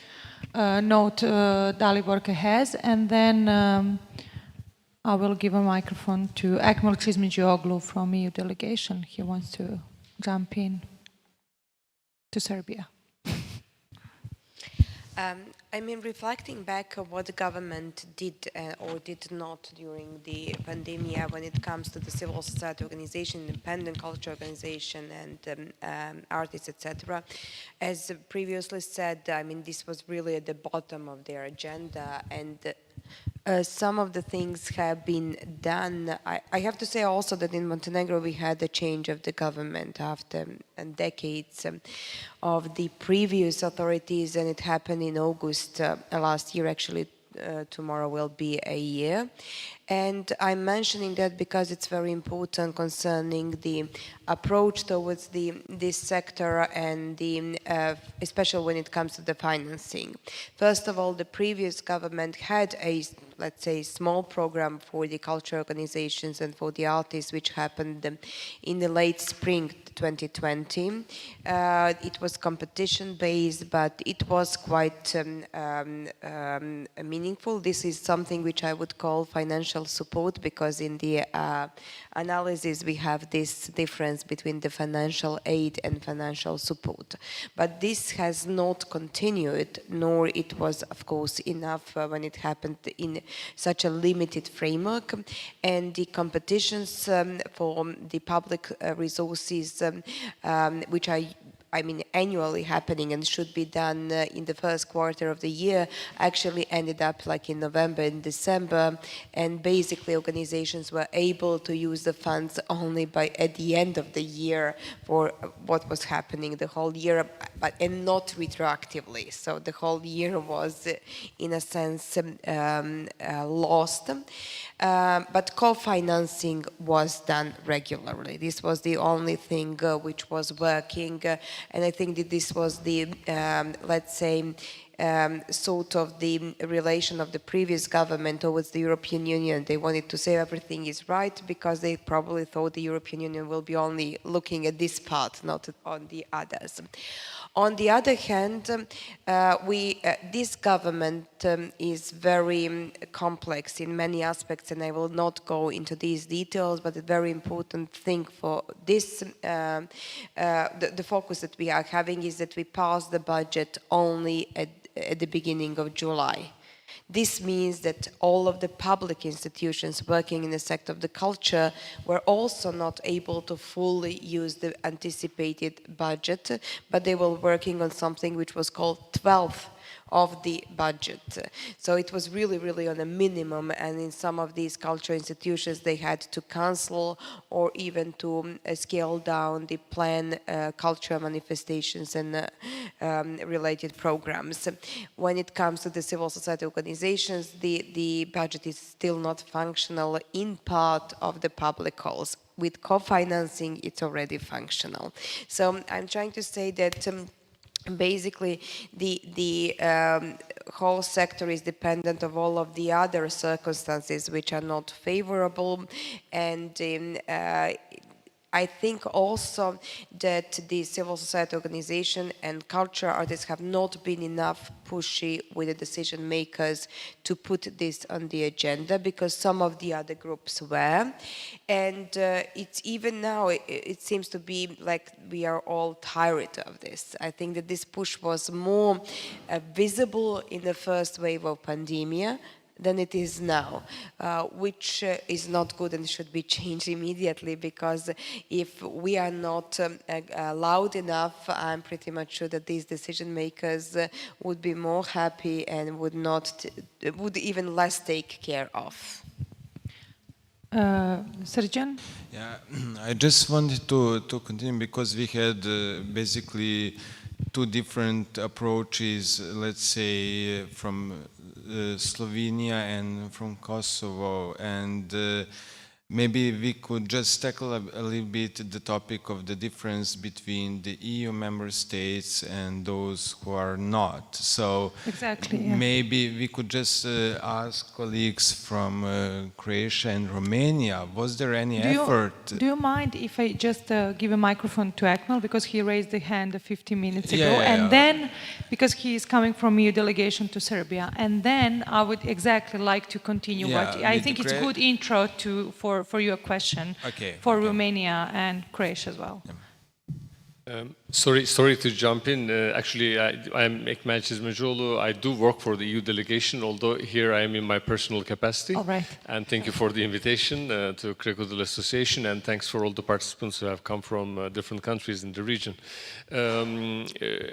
Speaker 1: note Daliborka has, and then I will give a microphone to Ekmel Čizmeđioglu from EU delegation. He wants to jump in to Serbia.
Speaker 7: I mean, reflecting back on what the government did or did not during the pandemic when it comes to the civil society organization, independent culture organization, and artists, etc. As previously said, I mean, this was really at the bottom of their agenda, and some of the things have been done. I have to say also that in Montenegro we had a change of the government after decades of the previous authorities, and it happened in August last year. Actually, tomorrow will be a year. And I'm mentioning that because it's very important concerning the approach towards this sector and especially when it comes to the financing. First of all, the previous government had a, let's say, small program for the culture organizations and for the artists, which happened in the late spring 2020. It was competition-based, but it was quite meaningful. This is something which I would call financial support, because in the analysis we have this difference between the financial aid and financial support. But this has not continued, nor it was, of course, enough when it happened in such a limited framework. And the competitions for the public resources, which are annually happening and should be done in the first quarter of the year, actually ended up like in November and December, and basically organizations were able to use the funds only at the end of the year for what was happening the whole year, and not retroactively. So the whole year was, in a sense, lost. But co-financing was done regularly. This was the only thing which was working, and I think that this was the, let's say, sort of the relation of the previous government towards the European Union. They wanted to say everything is right because they probably thought the European Union will be only looking at this part, not on the others. On the other hand, this government is very complex in many aspects, and I will not go into these details, but a very important thing for this, the focus that we are having is that we pass the budget only at the beginning of July. This means that all of the public institutions working in the sector of the culture were also not able to fully use the anticipated budget, but they were working on something which was called 12th of the budget. So it was really, really on a minimum, and in some of these cultural institutions they had to cancel or even to scale down the planned cultural manifestations and related programs. When it comes to the civil society organizations, the budget is still not functional in part of the public halls. With co-financing, it's already functional. So I'm trying to say that basically the whole sector is dependent of all of the other circumstances which are not favorable, and I think also that the civil society organization and culture artists have not been enough pushy with the decision makers to put this on the agenda, because some of the other groups were. And it's even now, it seems to be like we are all tired of this. I think that this push was more visible in the first wave of pandemia than it is now, which is not good and should be changed immediately, because if we are not loud enough, I'm pretty much sure that these decision makers would be more happy and would even less take care of.
Speaker 1: Srđan?
Speaker 2: Yeah, I just wanted to continue, because we had basically two different approaches, let's say, from Slovenia and from Kosovo, and maybe we could just tackle a little bit the topic of the difference between the EU member states and those who are not. So
Speaker 1: exactly, yeah.
Speaker 2: Maybe we could just ask colleagues from Croatia and Romania, was there any effort?
Speaker 1: Do you mind if I just give a microphone to Akmal, because he raised the hand 15 minutes ago, and then, because he is coming from EU delegation to Serbia, and then I would exactly like to continue what I think it's a good intro for your question for Romania and Croatia as well.
Speaker 11: Sorry to jump in. Actually, I'm Ekmel Çizmecioğlu. I do work for the EU delegation, although here I am in my personal capacity.
Speaker 1: All right.
Speaker 11: And thank you for the invitation to KROKODIL Association, and thanks for all the participants who have come from different countries in the region.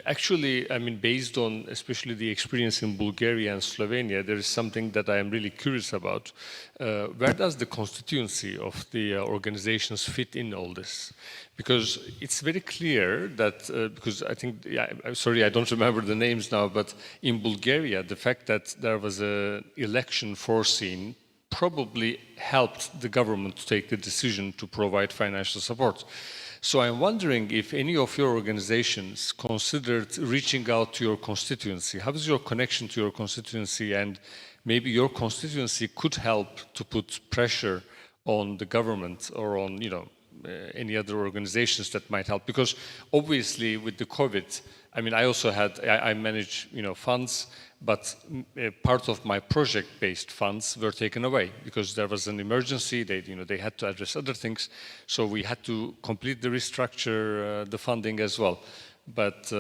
Speaker 11: Actually, I mean, based on especially the experience in Bulgaria and Slovenia, there is something that I am really curious about. Where does the constituency of the organizations fit in all this? Because it's very clear that, because I think, I'm sorry, I don't remember the names now, but in Bulgaria, the fact that there was an election foreseen probably helped the government to take the decision to provide financial support. So I'm wondering if any of your organizations considered reaching out to your constituency. How is your connection to your constituency, and maybe your constituency could help to put pressure on the government or on, any other organizations that might help? Because obviously with the COVID, I mean, I also had, I manage, funds, but part of my project-based funds were taken away because there was an emergency. They had to address other things, so we had to completely restructure the funding as well. But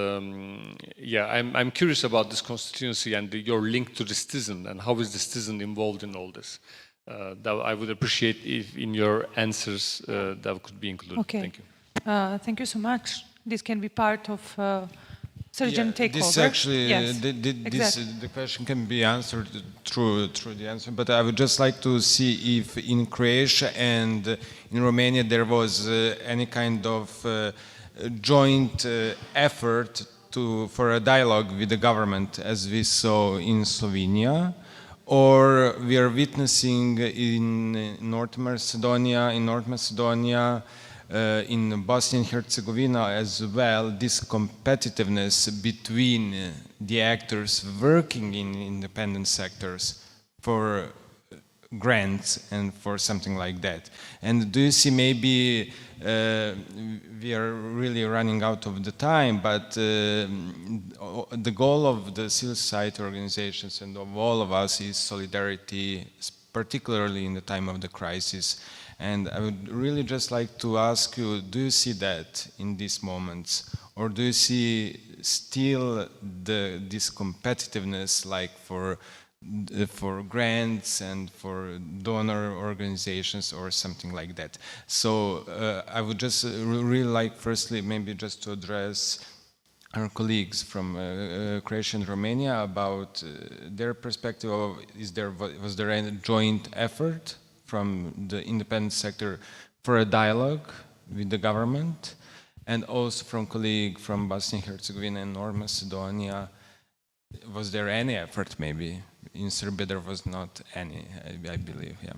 Speaker 11: yeah, I'm curious about this constituency and your link to the citizen, and how is the citizen involved in all this? That I would appreciate if in your answers that could be included.
Speaker 1: Okay.
Speaker 11: Thank you.
Speaker 1: Thank you so much. This can be part of surgeon takeover.
Speaker 2: This actually,
Speaker 1: yes,
Speaker 2: the question can be answered through the answer, but I would just like to see if in Croatia and in Romania there was any kind of joint effort for a dialogue with the government, as we saw in Slovenia. Or we are witnessing in North Macedonia, in Bosnia and Herzegovina as well, this competitiveness between the actors working in independent sectors for grants and for something like that. And do you see maybe we are really running out of the time, but the goal of the civil society organizations and of all of us is solidarity, particularly in the time of the crisis. And I would really just like to ask you, do you see that in these moments? Or do you see still this competitiveness like for grants and for donor organizations or something like that? So I would just really like, firstly, maybe just to address our colleagues from Croatia and Romania about their perspective of, was there any joint effort from the independent sector for a dialogue with the government? And also from colleague from Bosnia and Herzegovina and North Macedonia, was there any effort maybe? In Serbia there was not any, I believe, yeah.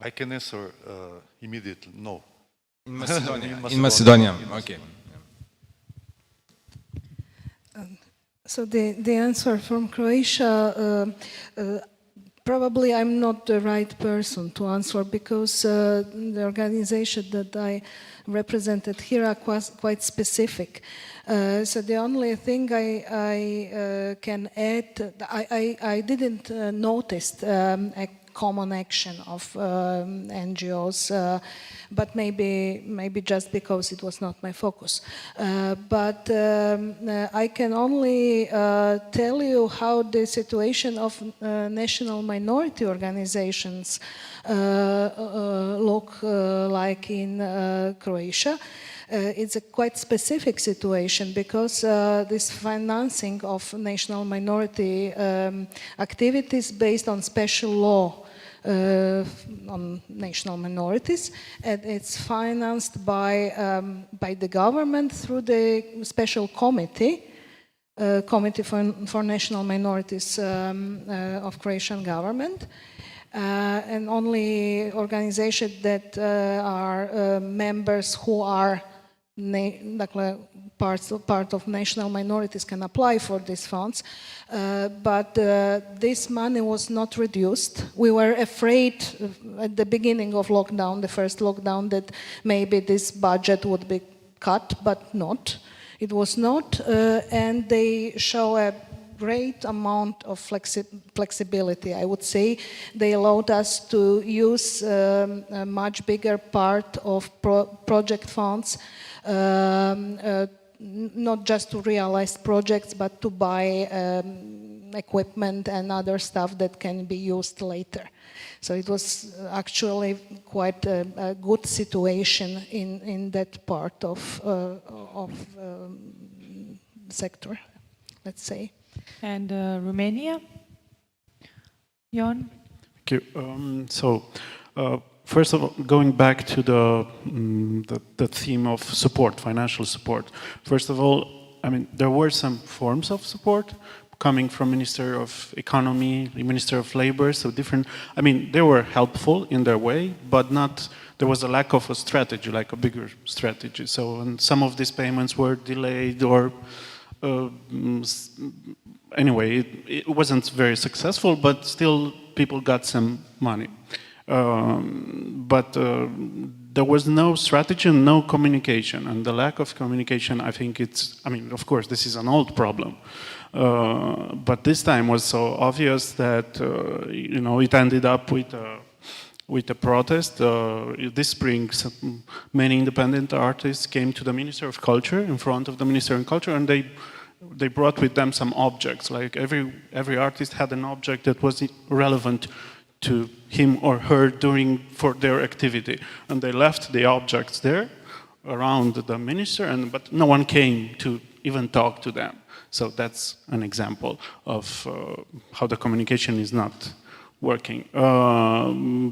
Speaker 10: I can answer immediately, no.
Speaker 2: In Macedonia. In Macedonia, okay.
Speaker 8: So the answer from Croatia, probably I'm not the right person to answer, because the organization that I represented here are quite specific. So the only thing I can add, I didn't notice a common action of NGOs, but maybe just because it was not my focus. But I can only tell you how the situation of national minority organizations look like in Croatia. It's a quite specific situation, because this financing of national minority activities based on special law on national minorities, and it's financed by the government through the special committee, Committee for National Minorities of Croatian government. And only organizations that are members who are part of national minorities can apply for these funds. But this money was not reduced. We were afraid at the beginning of lockdown, the first lockdown, that maybe this budget would be cut, but not. It was not, and they show a great amount of flexibility. I would say they allowed us to use a much bigger part of project funds, not just to realize projects, but to buy equipment and other stuff that can be used later. So it was actually quite a good situation in that part of sector, let's say.
Speaker 1: And Romania? Jon?
Speaker 9: Thank you. First of all, going back to the theme of support, financial support. First of all, I mean, there were some forms of support coming from Minister of Economy, the Minister of Labor, so different. I mean, they were helpful in their way, but not. There was a lack of a strategy, like a bigger strategy. So, and some of these payments were delayed, or anyway, it wasn't very successful. But still, people got some money. But there was no strategy and no communication, and the lack of communication, I think it's, I mean, of course, this is an old problem, but this time was so obvious that, you know, it ended up with a protest. This spring, many independent artists came to the Minister of Culture, in front of the Minister of Culture, and they brought with them some objects, like every artist had an object that was relevant to him or her for their activity, and they left the objects there around the minister, but no one came to even talk to them. So that's an example of how the communication is not working.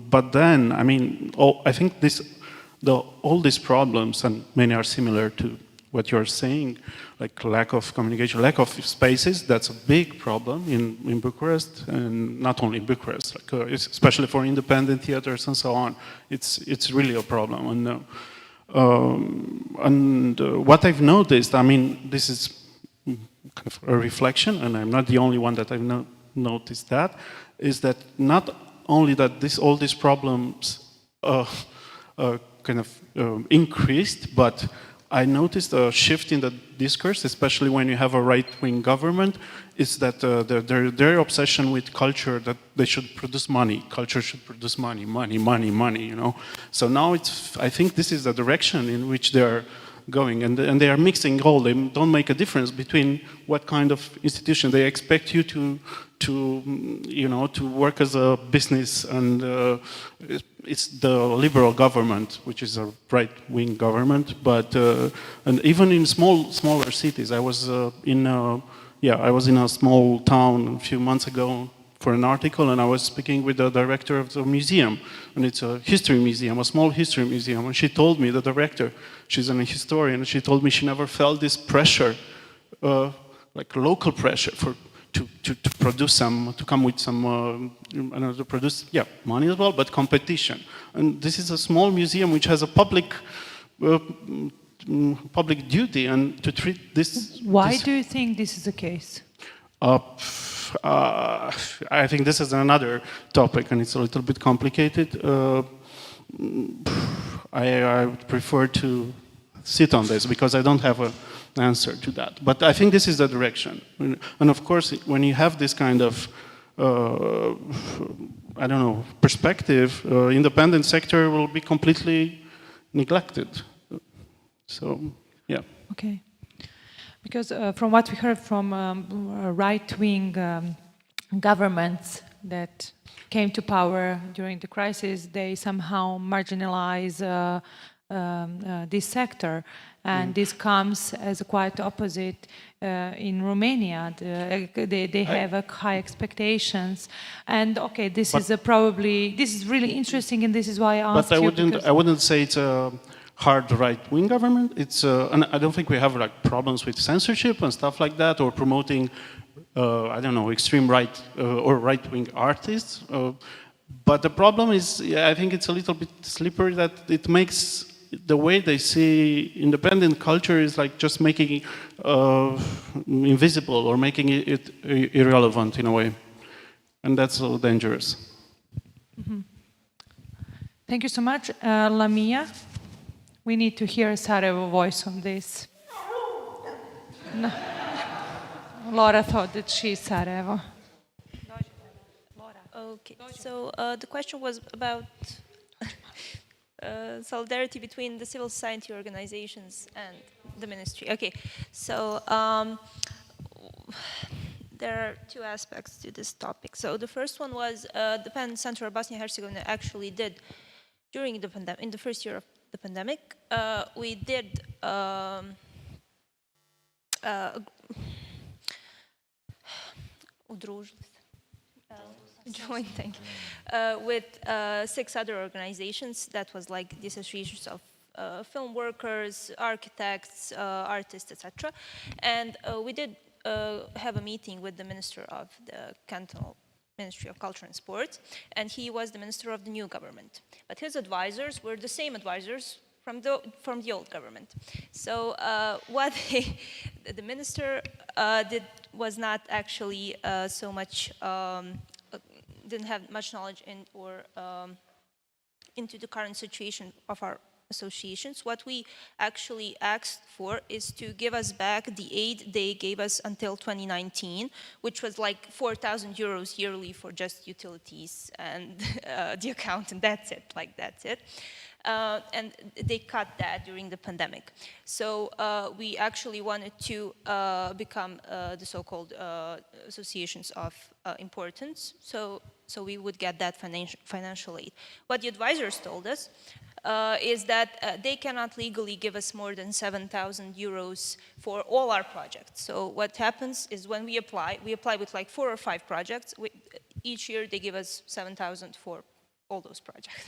Speaker 9: But then, I mean, I think all these problems, and many are similar to what you're saying, like lack of communication, lack of spaces, that's a big problem in Bucharest, and not only in Bucharest, like, especially for independent theaters and so on. It's really a problem. And what I've noticed, I mean, this is kind of a reflection, and I'm not the only one that I've noticed that, is that not only that all these problems kind of increased, but I noticed a shift in the discourse, especially when you have a right-wing government, is that their obsession with culture, that they should produce money. Culture should produce money, you know. So now I think this is the direction in which they are going, and they are mixing all. They don't make a difference between what kind of institution they expect you to work as a business, and it's the liberal government, which is a right-wing government. But and even in smaller cities, I was in a small town a few months ago for an article, and I was speaking with the director of the museum, and it's a history museum, a small history museum, and she told me, the director, she's an historian, and she told me she never felt this pressure, like local pressure to produce to come with some, to produce, money as well, but competition. And this is a small museum which has a public duty, and to treat this.
Speaker 1: Why do you think this is the case?
Speaker 9: I think this is another topic, and it's a little bit complicated. I would prefer to sit on this because I don't have an answer to that. But I think this is the direction. And of course, when you have this kind of, perspective, independent sector will be completely neglected. So, yeah.
Speaker 1: Okay. Because from what we heard from right-wing governments that came to power during the crisis, they somehow marginalize this sector, and this comes as a quite opposite in Romania. They have high expectations, and okay, this is really interesting, and this is why I asked you.
Speaker 9: But I wouldn't say it's a hard right-wing government. It's and I don't think we have like problems with censorship and stuff like that, or promoting extreme right or right-wing artists. But the problem is, I think it's a little bit slippery, that it makes the way they see independent culture is like just making it invisible or making it irrelevant in a way, and that's so dangerous.
Speaker 1: Mm-hmm. Thank you so much, Lamia. We need to hear a Sarajevo voice on this. No. Laura thought that she's Sarajevo.
Speaker 6: Okay, so the question was about solidarity between the civil society organizations and the ministry. Okay, so there are two aspects to this topic. So the first one was the PEN Center of Bosnia and Herzegovina actually did during the pandemic, in the first year of the pandemic, we did joint thing with 6 other organizations. That was like the associations of film workers, architects, artists, etc. And we did have a meeting with the Minister of the Cantonal Ministry of Culture and Sports, and he was the minister of the new government. But his advisors were the same advisors from the old government. So what the minister did was not actually so much, didn't have much knowledge in or into the current situation of our associations. What we actually asked for is to give us back the aid they gave us until 2019, which was like 4,000 euros yearly for just utilities and the account, and that's it, like that's it. And they cut that during the pandemic. So we actually wanted to become the so-called associations of importance. So we would get that financial aid. What the advisors told us is that they cannot legally give us more than 7,000 euros for all our projects. So what happens is when we apply with like 4 or 5 projects. Each year they give us 7,000 for all those projects.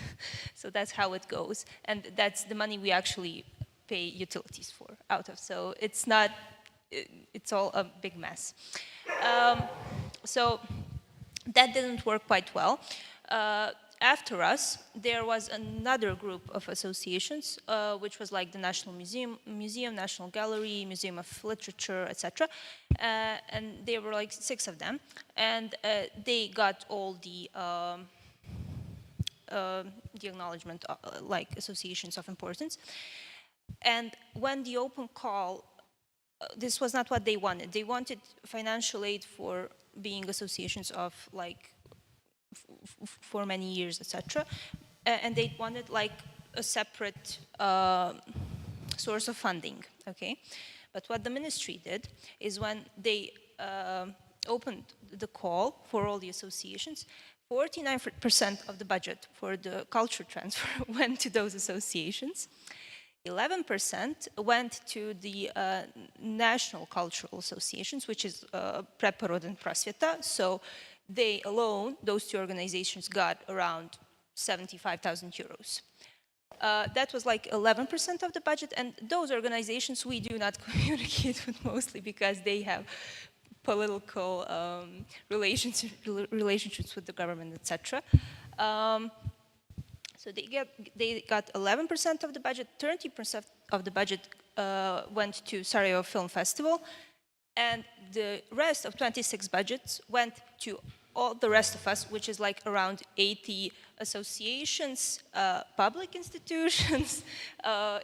Speaker 6: So that's how it goes. And that's the money we actually pay utilities for out of. So it's not, it's all a big mess. So that didn't work quite well. After us, there was another group of associations, which was like the National Museum, National Gallery, Museum of Literature, etc. And there were like 6 of them. And they got all the acknowledgement, like associations of importance. And when the open call, this was not what they wanted. They wanted financial aid for being associations of like for many years, etc. And they wanted like a separate source of funding, okay? But what the ministry did is when they opened the call for all the associations, 49% of the budget for the culture transfer went to those associations. 11% went to the national cultural associations, which is Preporod and Prosvjeta. So they alone, those 2 organizations, got around 75,000 euros. That was like 11% of the budget, and those organizations we do not communicate with mostly because they have political relationships with the government, etc. So they got 11% of the budget, 30% of the budget went to Sarajevo Film Festival, and the rest of 26 budgets went to all the rest of us, which is like around 80 associations, public institutions,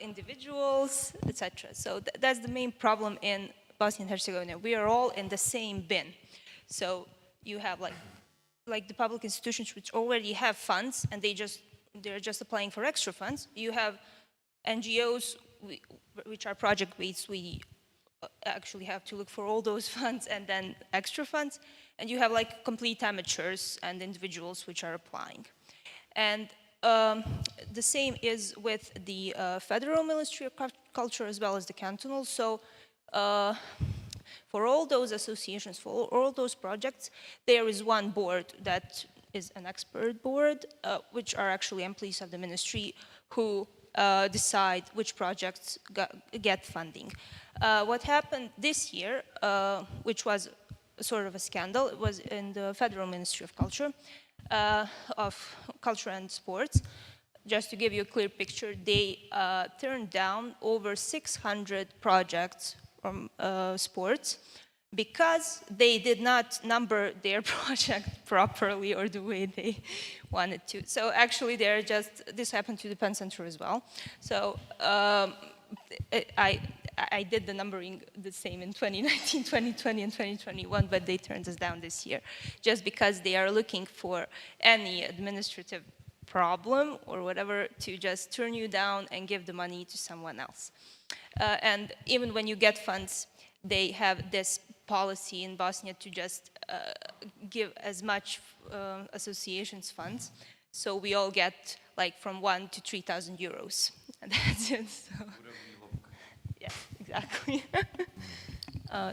Speaker 6: individuals, etc. So that's the main problem in Bosnia and Herzegovina. We are all in the same bin. So you have like the public institutions which already have funds and they're just applying for extra funds. You have NGOs which are project-based. We actually have to look for all those funds and then extra funds. And you have like complete amateurs and individuals which are applying. And the same is with the Federal Ministry of Culture as well as the cantonal. So for all those associations, for all those projects, there is one board that is an expert board, which are actually employees of the ministry who decide which projects get funding. What happened this year, which was sort of a scandal, it was in the Federal Ministry of Culture and Sports. Just to give you a clear picture, they turned down over 600 projects from sports because they did not number their project properly or the way they wanted to. So actually this happened to the PEN Center as well. So I did the numbering the same in 2019, 2020, and 2021, but they turned us down this year, just because they are looking for any administrative problem or whatever to just turn you down and give the money to someone else. And even when you get funds, they have this policy in Bosnia to just give as much associations funds. So we all get like from 1,000 to 3,000 euros. And that's it. So. Yeah, exactly.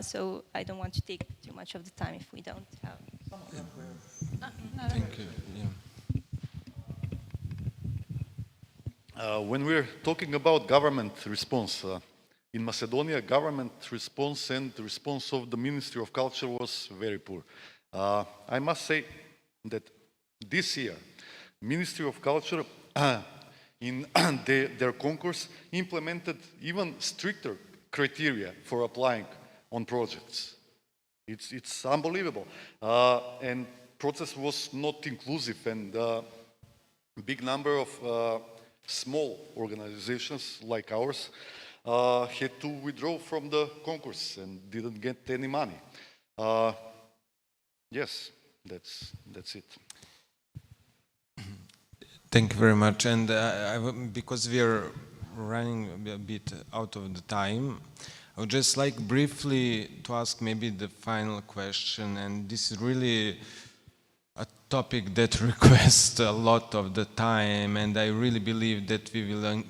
Speaker 6: So I don't want to take too much of the time if we don't have.
Speaker 2: Thank you. Yeah.
Speaker 10: When we're talking about government response, in Macedonia, government response and the response of the Ministry of Culture was very poor. I must say that this year, Ministry of Culture in their concourse implemented even stricter criteria for applying on projects. It's unbelievable. And process was not inclusive, and a big number of small organizations like ours had to withdraw from the concourse and didn't get any money. Yes, that's it.
Speaker 2: Thank you very much. And because we are running a bit out of the time, I would just like briefly to ask maybe the final question, and this is really a topic that requests a lot of the time, and I really believe that we will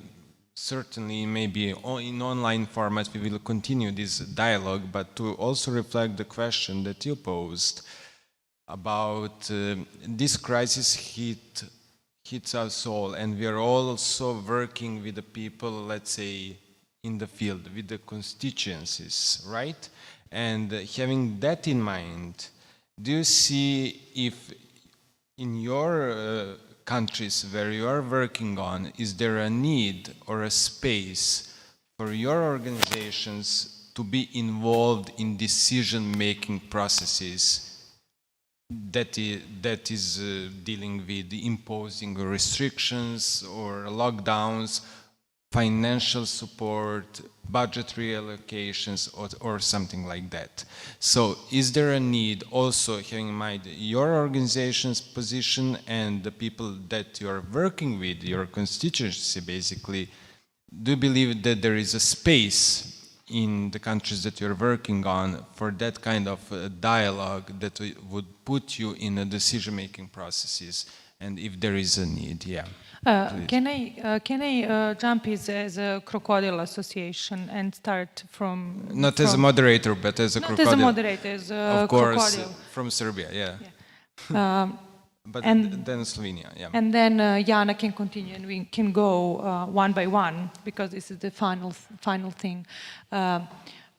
Speaker 2: certainly maybe in online format we will continue this dialogue, but to also reflect the question that you posed about this crisis hits us all, and we are also working with the people, let's say, in the field, with the constituencies, right? And having that in mind, do you see if in your countries where you are working on, is there a need or a space for your organizations to be involved in decision-making processes that is dealing with imposing restrictions or lockdowns, financial support, budgetary allocations, or something like that? So is there a need, also having in mind your organization's position and the people that you are working with, your constituency basically, do you believe that there is a space in the countries that you're working on for that kind of dialogue that would put you in a decision-making processes, and if there is a need? Yeah.
Speaker 1: Can I jump as a KROKODIL association and start from...
Speaker 2: Not as a moderator, but as a KROKODIL.
Speaker 1: Not as a moderator, as a
Speaker 2: of course,
Speaker 1: KROKODIL.
Speaker 2: from Serbia, yeah. But then Slovenia, yeah.
Speaker 1: And then Jana can continue, and we can go one by one, because this is the final thing.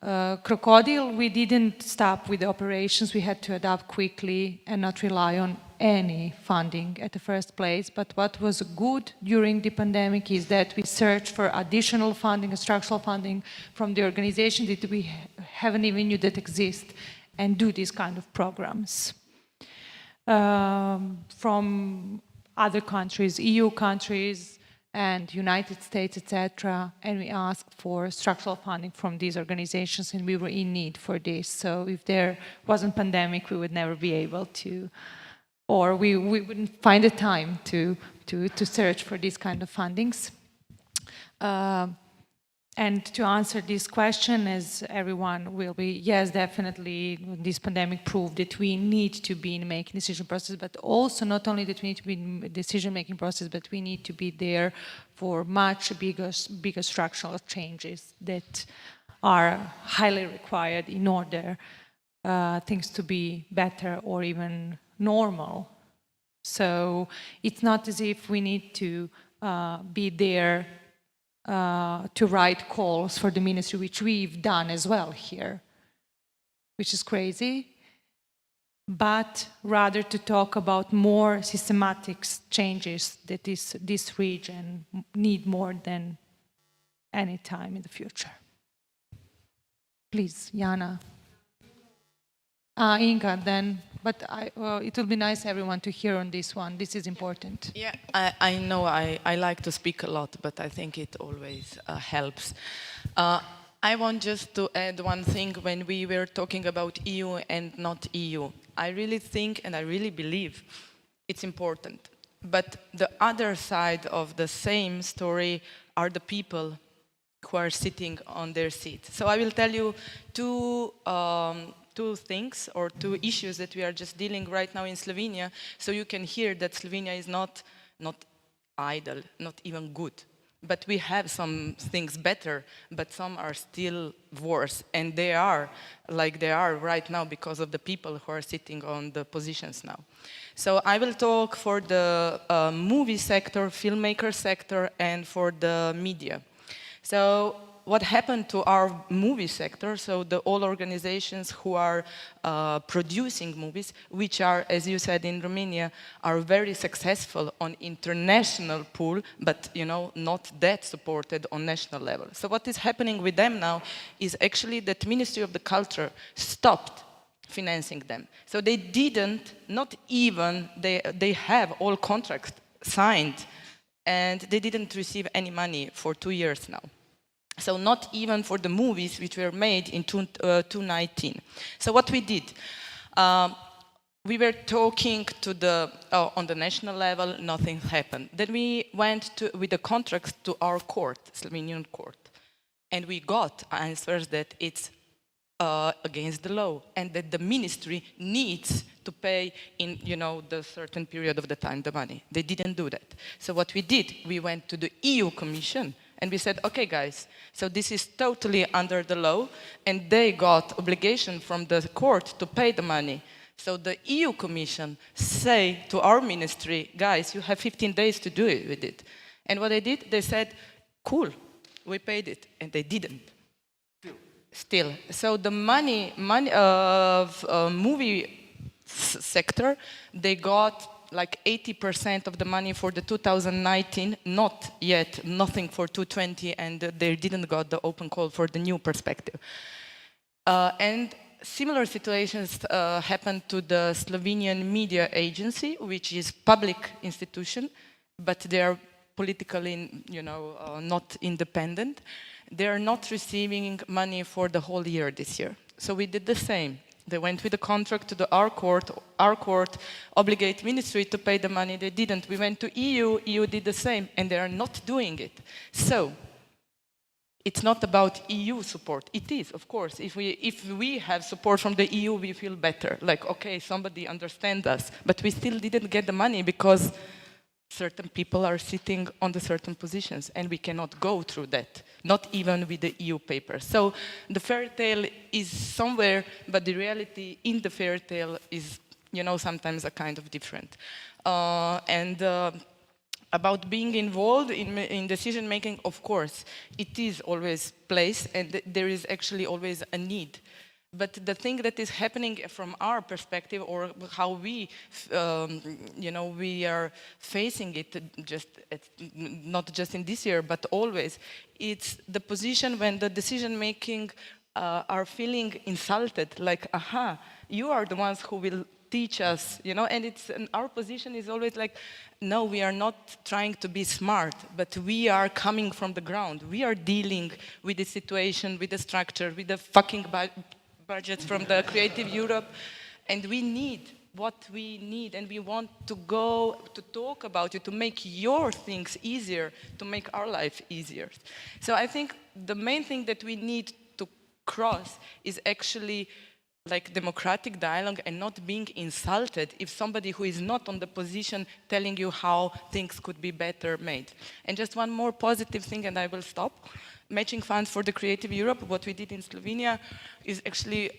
Speaker 1: KROKODIL, we didn't stop with the operations. We had to adapt quickly and not rely on any funding at the first place. But what was good during the pandemic is that we searched for additional funding, structural funding from the organization that we haven't even knew that exist, and do these kind of programs. From other countries, EU countries, and United States, etc., and we asked for structural funding from these organizations, and we were in need for this. So if there wasn't pandemic, we would never be able to, or we wouldn't find the time to search for these kind of fundings. And to answer this question, as everyone will be, yes, definitely, this pandemic proved that we need to be in making decision process, but also not only that we need to be in decision-making process, but we need to be there for much bigger structural changes that are highly required in order things to be better or even normal. So it's not as if we need to be there to write calls for the ministry, which we've done as well here, which is crazy, but rather to talk about more systematic changes that this region need more than any time in the future. Please, Jana. Inga, then. But it will be nice everyone to hear on this one. This is important.
Speaker 4: Yeah, I know I like to speak a lot, but I think it always helps. I want just to add one thing when we were talking about EU and not EU. I really think and I really believe it's important. But the other side of the same story are the people who are sitting on their seat. So I will tell you two things or two issues that we are just dealing right now in Slovenia, so you can hear that Slovenia is not idle, not even good. But we have some things better, but some are still worse. And they are like they are right now because of the people who are sitting on the positions now. So I will talk for the movie sector, filmmaker sector, and for the media. So what happened to our movie sector, so all organizations who are producing movies, which are, as you said in Romania, are very successful on international pool, but not that supported on national level. So what is happening with them now is actually that Ministry of the Culture stopped financing them. So they didn't, not even, they have all contracts signed and they didn't receive any money for 2 years now. So not even for the movies which were made in 2019. So what we did, we were talking to on the national level, nothing happened. Then we went with the contracts to our court, Slovenian court, and we got answers that it's against the law and that the ministry needs to pay in the certain period of the time the money. They didn't do that. So what we did, we went to the EU Commission and we said, okay guys, so this is totally under the law and they got obligation from the court to pay the money. So the EU Commission say to our ministry, guys, you have 15 days to do it with it. And what they did, they said, cool, we paid it, and they didn't. Still. So the money of movie sector, they got like 80% of the money for the 2019, not yet, nothing for 2020, and they didn't got the open call for the new perspective. And similar situations happened to the Slovenian Media Agency, which is public institution, but they are politically, not independent. They are not receiving money for the whole year this year. So we did the same. They went with the contract to our court obligate ministry to pay the money, they didn't. We went to EU did the same, and they are not doing it. So, it's not about EU support. It is, of course. If we have support from the EU, we feel better. Like, okay, somebody understands us. But we still didn't get the money because certain people are sitting on the certain positions, and we cannot go through that, not even with the EU paper. So the fairy tale is somewhere, but the reality in the fairy tale is, sometimes a kind of different. About being involved in decision making, of course, it is always place, and there is actually always a need. But the thing that is happening from our perspective, or how we, we are facing it, not just in this year, but always, it's the position when the decision making are feeling insulted, like, aha, you are the ones who will teach us, and our position is always like, no, we are not trying to be smart, but we are coming from the ground. We are dealing with the situation, with the structure, with the fucking budgets from the Creative Europe, and we need what we need, and we want to go to talk about it, to make your things easier, to make our life easier. So I think the main thing that we need to cross is actually like democratic dialogue and not being insulted if somebody who is not on the position telling you how things could be better made. And just one more positive thing, and I will stop. Matching funds for the Creative Europe, what we did in Slovenia is actually,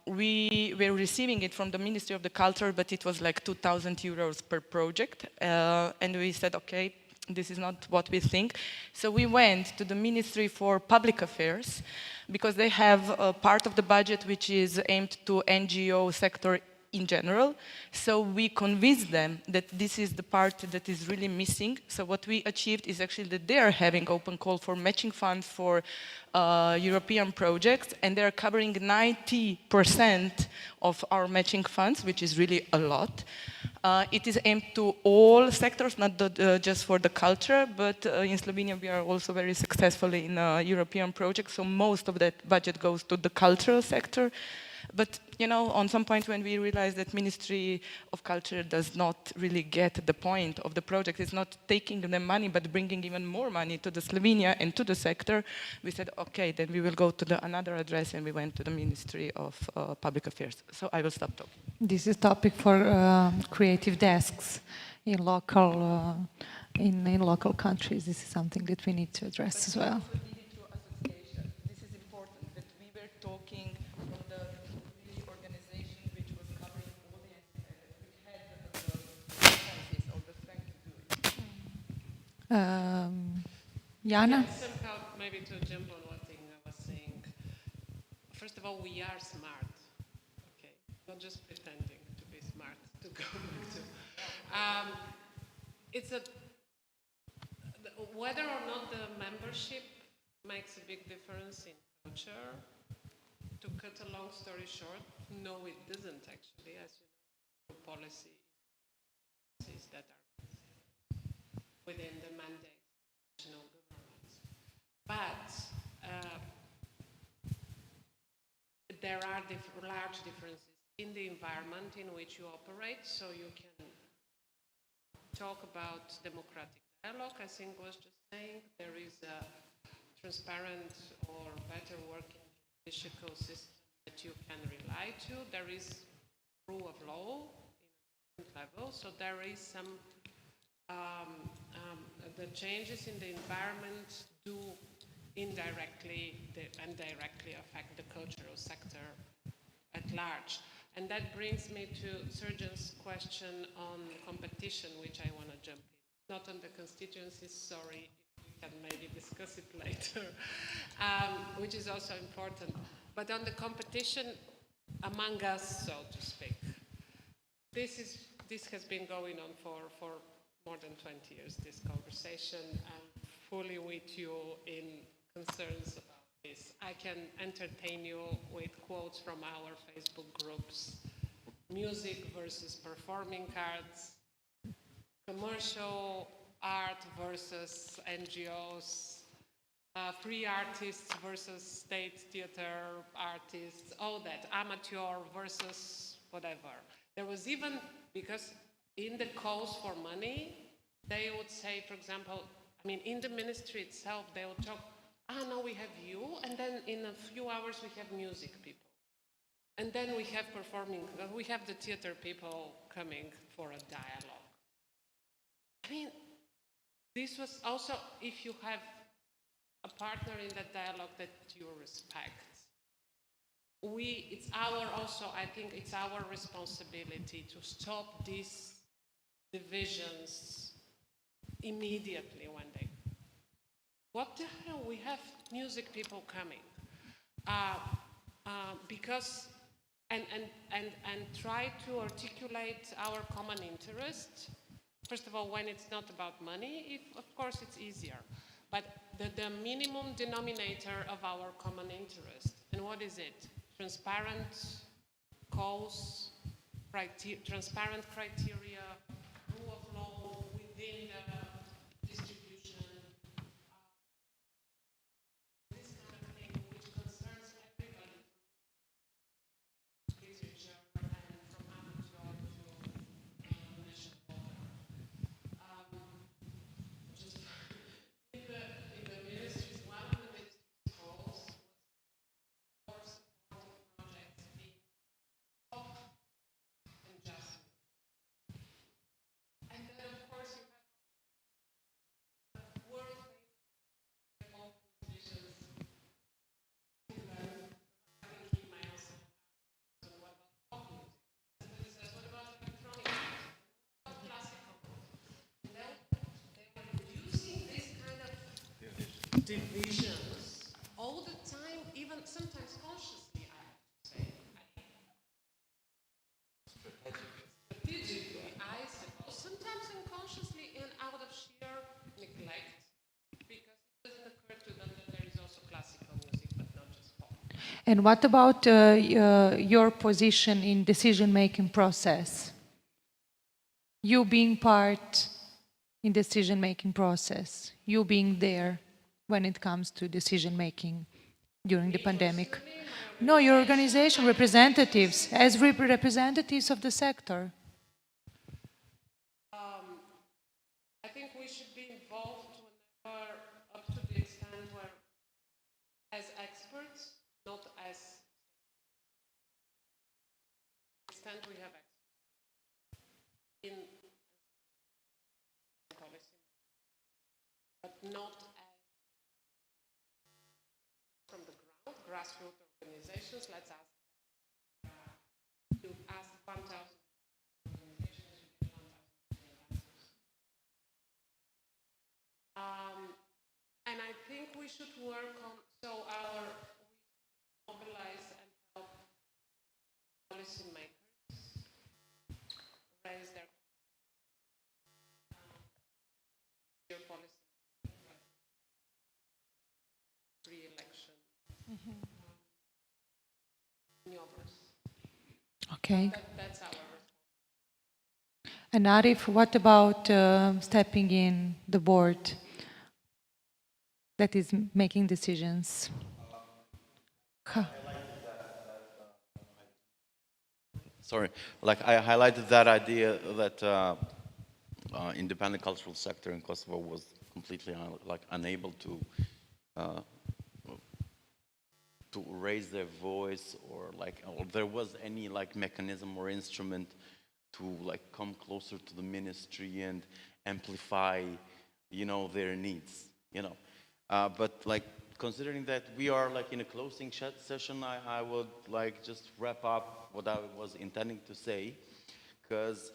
Speaker 4: we were receiving it from the Ministry of the Culture, but it was like 2,000 euros per project. And we said, okay, this is not what we think. So we went to the Ministry for Public Affairs, because they have a part of the budget which is aimed to NGO sector in general. So we convinced them that this is the part that is really missing. So what we achieved is actually that they are having open call for matching funds for European projects, and they are covering 90% of our matching funds, which is really a lot. It is aimed to all sectors, not just for the culture, but in Slovenia we are also very successful in European projects, so most of that budget goes to the cultural sector. But, you know, on some point when we realized that Ministry of Culture does not really get the point of the project, it's not taking the money, but bringing even more money to the Slovenia and to the sector, we said, okay, then we will go to another address, and we went to the Ministry of Public Affairs. So I will stop talking.
Speaker 1: This is topic for creative desks in local countries. This is something that we need to address as well.
Speaker 4: This is important that we were talking from the organization which was covering all the which had the policies or the strength to do it.
Speaker 1: Jana?
Speaker 12: Yeah, somehow, maybe to jump on one thing I was saying. First of all, we are smart. Okay, not just pretending to be smart to go back to. Whether or not the membership makes a big difference in culture. To cut a long story short, no, it doesn't actually. As you know, policies that are within the mandate of national governments. But there are large differences in the environment in which you operate, so you can talk about democratic dialogue, I think was just saying. There is a transparent or better working judicial system that you can rely to. There is rule of law in a different level, so there is some the changes in the environment do indirectly and directly affect the cultural sector at large. And that brings me to Sergeant's question on competition, which I want to jump in. Not on the constituencies, sorry, we can maybe discuss it later, which is also important. But on the competition among us, so to speak, this has been going on for more than 20 years, this conversation. I'm fully with you in concerns about this. I can entertain you with quotes from our Facebook groups. Music versus performing arts, commercial art versus NGOs, free artists versus state theater artists, all that, amateur versus whatever. There was even, because in the calls for money, they would say, for example, I mean, in the ministry itself, they would talk, no, we have you, and then in a few hours we have music people. And then we have we have the theater people coming for a dialogue. I mean, this was also, if you have a partner in that dialogue that you respect, I think it's our responsibility to stop these divisions immediately when they, what the hell, we have music people coming. Because, and try to articulate our common interest. First of all, when it's not about money, of course it's easier. But the minimum denominator of our common interest, and what is it? Transparent calls, transparent criteria, rule of law within the distribution, this kind of thing which concerns everybody, from literature and from amateur to national order. Just in the ministry's, one of the ministry's goals was for supporting projects being top and just. And then, of course, you have world famous all musicians. I think he might also ask, what about pop music? And he says, what about electronic music? What about classical music? And then they were reducing this kind of divisions all the time, even sometimes consciously, I have to say. Strategically, I suppose, sometimes unconsciously and out of sheer neglect, because it doesn't occur to them that there is also classical music, but not just pop.
Speaker 1: And what about your position in decision-making process? you being part in decision-making process, you being there when it comes to decision-making during the pandemic? No, your organization, representatives, as representatives of the sector.
Speaker 12: I think we should be involved whenever, up to the extent where, as experts, not as extent we have experts in policy, but not as from the ground, grassroots organizations. Let's ask. You ask 1,000 organizations, you get 1,000 answers. And I think we should work on, so we mobilize and help policymakers raise their policy pre-election maneuvers.
Speaker 1: Okay.
Speaker 12: That's our response.
Speaker 1: And Arif, what about stepping in the board that is making decisions?
Speaker 3: Sorry, like I highlighted that idea that independent cultural sector in Kosovo was completely unable to raise their voice, or there was any mechanism or instrument to come closer to the ministry and amplify, their needs, but considering that we are in a closing session, I would just wrap up what I was intending to say, because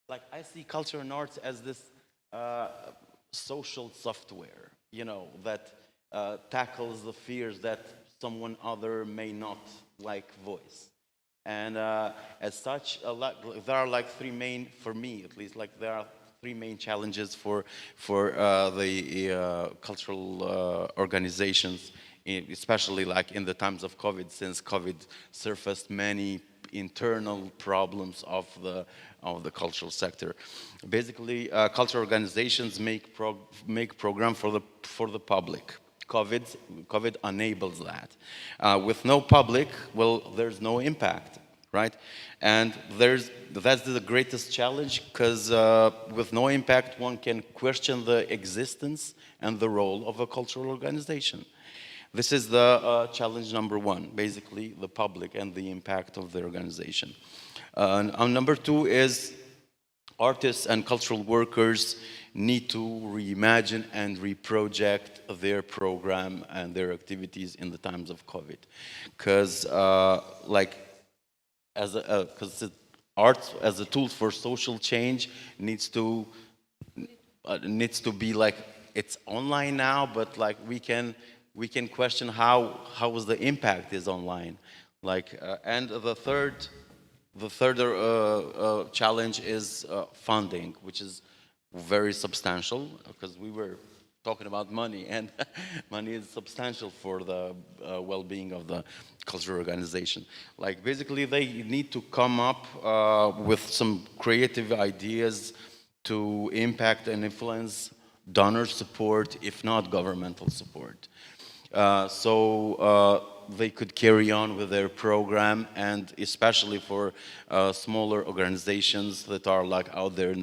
Speaker 3: I see culture and arts as this social software, that tackles the fears that someone other may not voice. And as such, there are three main, for me at least, there are three main challenges for the cultural organizations, especially in the times of COVID, since COVID surfaced many internal problems of the cultural sector. Basically, cultural organizations make program for the public. COVID enables that. With no public, well, there's no impact, right? And that's the greatest challenge, because with no impact, one can question the existence and the role of a cultural organization. This is the challenge number one, basically the public and the impact of the organization. Number two is artists and cultural workers need to reimagine and reproject their program and their activities in the times of COVID. Because art as a tool for social change needs to be it's online now, but we can question how was the impact is online. And the third challenge is funding, which is very substantial, because we were talking about money, and money is substantial for the well-being of the cultural organization. Basically, they need to come up with some creative ideas to impact and influence donor support, if not governmental support. So they could carry on with their program, and especially for smaller organizations that are out there in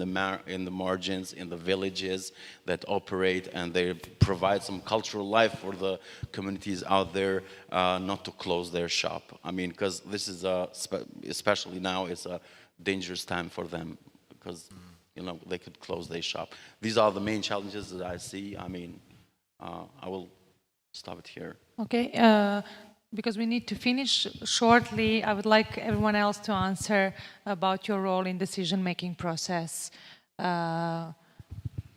Speaker 3: the margins, in the villages that operate, and they provide some cultural life for the communities out there, not to close their shop. I mean, because this is especially now, it's a dangerous time for them, because they could close their shop. These are the main challenges that I see. I mean, I will stop it here.
Speaker 1: Okay, because we need to finish shortly, I would like everyone else to answer about your role in decision-making process,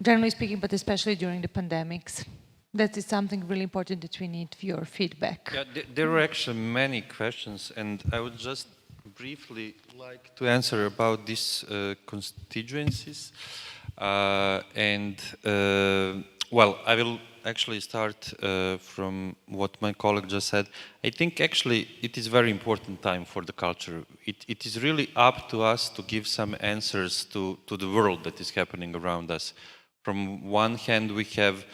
Speaker 1: generally speaking, but especially during the pandemics. That is something really important that we need your feedback.
Speaker 5: Yeah, there are actually many questions, and I would just briefly like to answer about these constituencies. Well, I will actually start from what my colleague just said. I think actually it is very important time for the culture. It is really up to us to give some answers to the world that is happening around us. From one hand, we have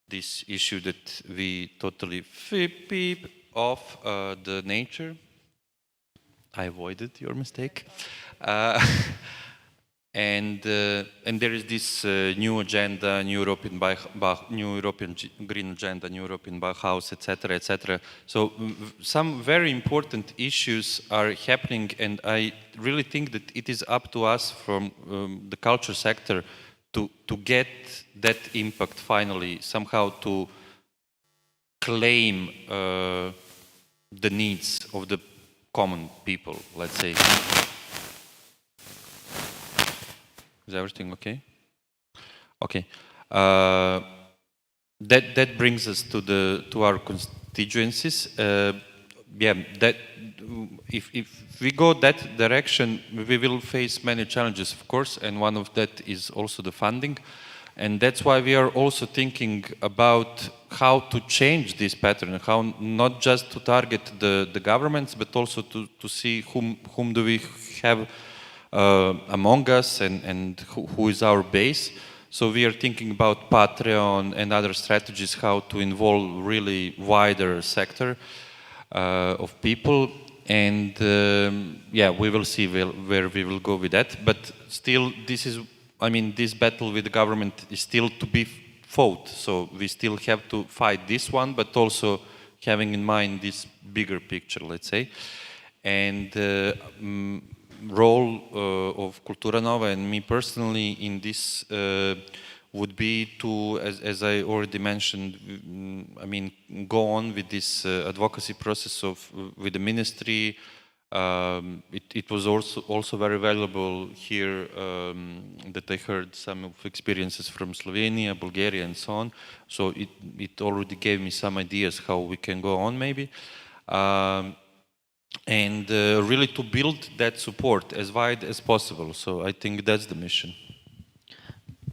Speaker 5: this issue that we totally beep off the nature. I avoided your mistake. And there is this new agenda, new European Green Agenda, new European Bauhaus, etc., etc. So some very important issues are happening, and I really think that it is up to us from the culture sector to get that impact finally, somehow to claim the needs of the common people, let's say. Is everything okay? Okay. That brings us to our constituencies. Yeah, that if we go that direction, we will face many challenges, of course, and one of that is also the funding, and that's why we are also thinking about how to change this pattern, how not just to target the governments, but also to see whom do we have among us and who is our base. So we are thinking about Patreon and other strategies, how to involve really wider sector of people, and yeah, we will see where we will go with that. But still, this is, I mean, this battle with the government is still to be fought. So we still have to fight this one, but also having in mind this bigger picture, let's say. And role of Kultura Nova and me personally in this would be to, as I already mentioned, I mean, go on with this advocacy process with the ministry. It was also very valuable here that I heard some of experiences from Slovenia, Bulgaria, and so on. So it already gave me some ideas how we can go on, maybe. And really to build that support as wide as possible. So I think that's the mission.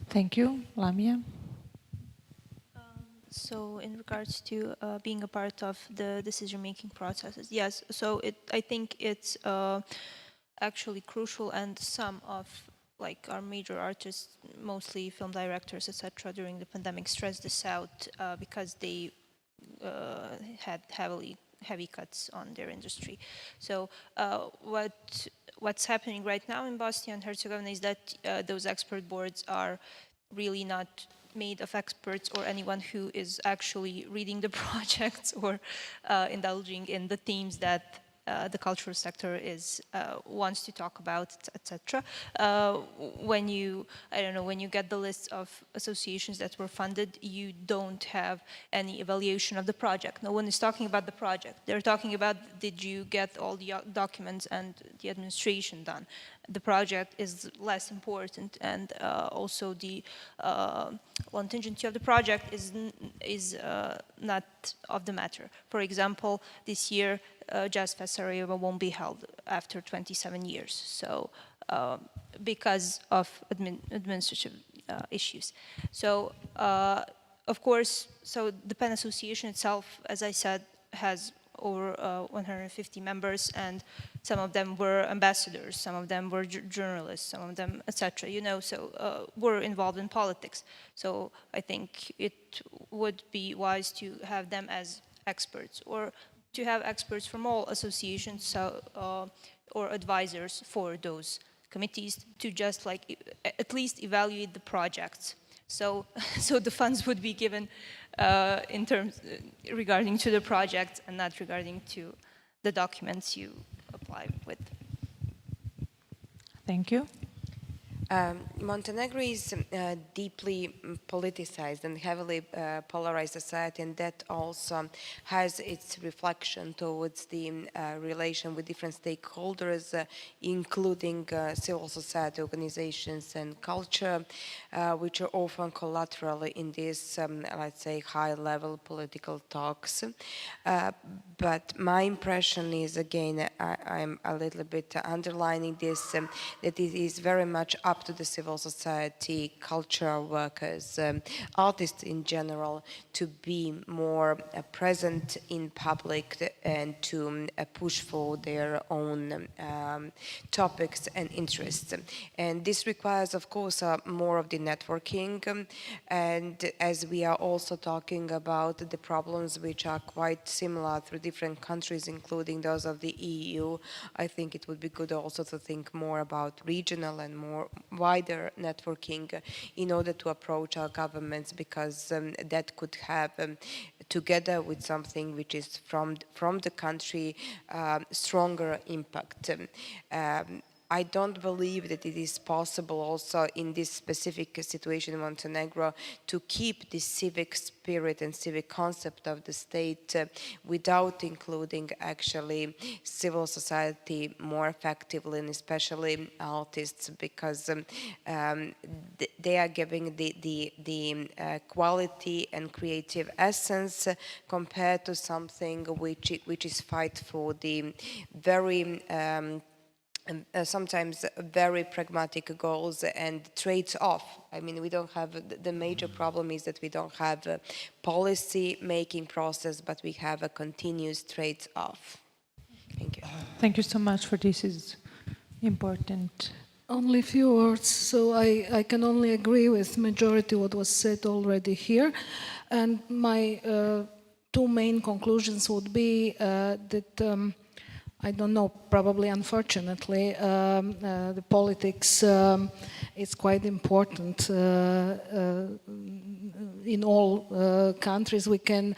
Speaker 1: Thank you. Lamia?
Speaker 6: So in regards to being a part of the decision-making processes, yes, so I think it's actually crucial, and some of like our major artists, mostly film directors, etc., during the pandemic stressed this out because they had heavy cuts on their industry. So what's happening right now in Bosnia and Herzegovina is that those expert boards are really not made of experts or anyone who is actually reading the projects or indulging in the themes that the cultural sector wants to talk about, etc. When you get the list of associations that were funded, you don't have any evaluation of the project. No one is talking about the project. They're talking about, did you get all the documents and the administration done? The project is less important, and also the contingency of the project is not of the matter. For example, this year, Jazz Fest Sarajevo won't be held after 27 years, so because of administrative issues. So, of course, so the PEN Association itself, as I said, has over 150 members, and some of them were ambassadors, some of them were journalists, some of them, etc. You know, so were involved in politics. So I think it would be wise to have them as experts, or to have experts from all associations, so, or advisors for those committees, to just like at least evaluate the projects. So the funds would be given in terms regarding to the project and not regarding to the documents you apply with.
Speaker 1: Thank you.
Speaker 7: Montenegro is deeply politicized and heavily polarized society, and that also has its reflection towards the relation with different stakeholders, including civil society organizations and culture, which are often collateral in these, let's say, high-level political talks. But my impression is, again, I'm a little bit underlining this, that it is very much up up to the civil society, cultural workers, artists in general, to be more present in public and to push for their own topics and interests. And this requires, of course, more of the networking. And as we are also talking about the problems which are quite similar through different countries, including those of the EU, I think it would be good also to think more about regional and more wider networking in order to approach our governments, because that could have, together with something which is from the country, stronger impact. I don't believe that it is possible also in this specific situation in Montenegro to keep the civic spirit and civic concept of the state without including actually civil society more effectively, and especially artists, because they are giving the quality and creative essence compared to something which is fight for the very sometimes very pragmatic goals and trades off. I mean, we don't have, the major problem is that we don't have a policy making process, but we have a continuous trades off. Thank you.
Speaker 1: Thank you so much for this. Is important.
Speaker 8: Only a few words. So I can only agree with majority what was said already here. And my two main conclusions would be that I don't know, probably unfortunately, the politics is quite important. In all countries we can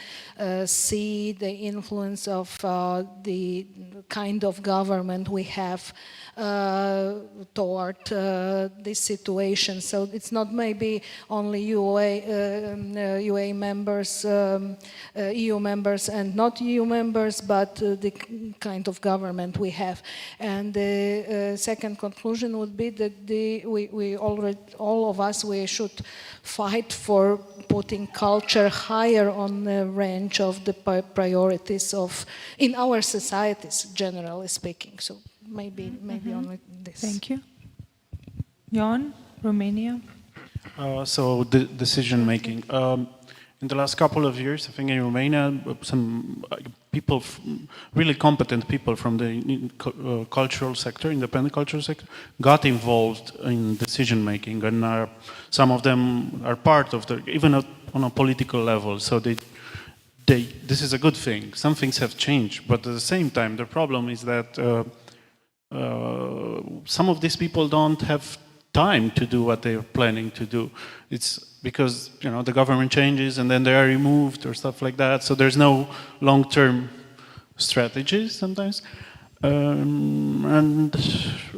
Speaker 8: see the influence of the kind of government we have toward this situation. So it's not maybe only UA members, EU members and not EU members, but the kind of government we have. And the second conclusion would be that we already, all of us, we should fight for putting culture higher on the range of the priorities of in our societies, generally speaking. So maybe only this.
Speaker 1: Thank you. Jon, Romania.
Speaker 9: So the decision making. In the last couple of years, I think in Romania, some people, really competent people from the cultural sector, independent cultural sector, got involved in decision making, and some of them are part of the, even on a political level. So this is a good thing. Some things have changed, but at the same time, the problem is that some of these people don't have time to do what they are planning to do. It's because, you know, the government changes and then they are removed or stuff like that. So there's no long-term strategies sometimes. And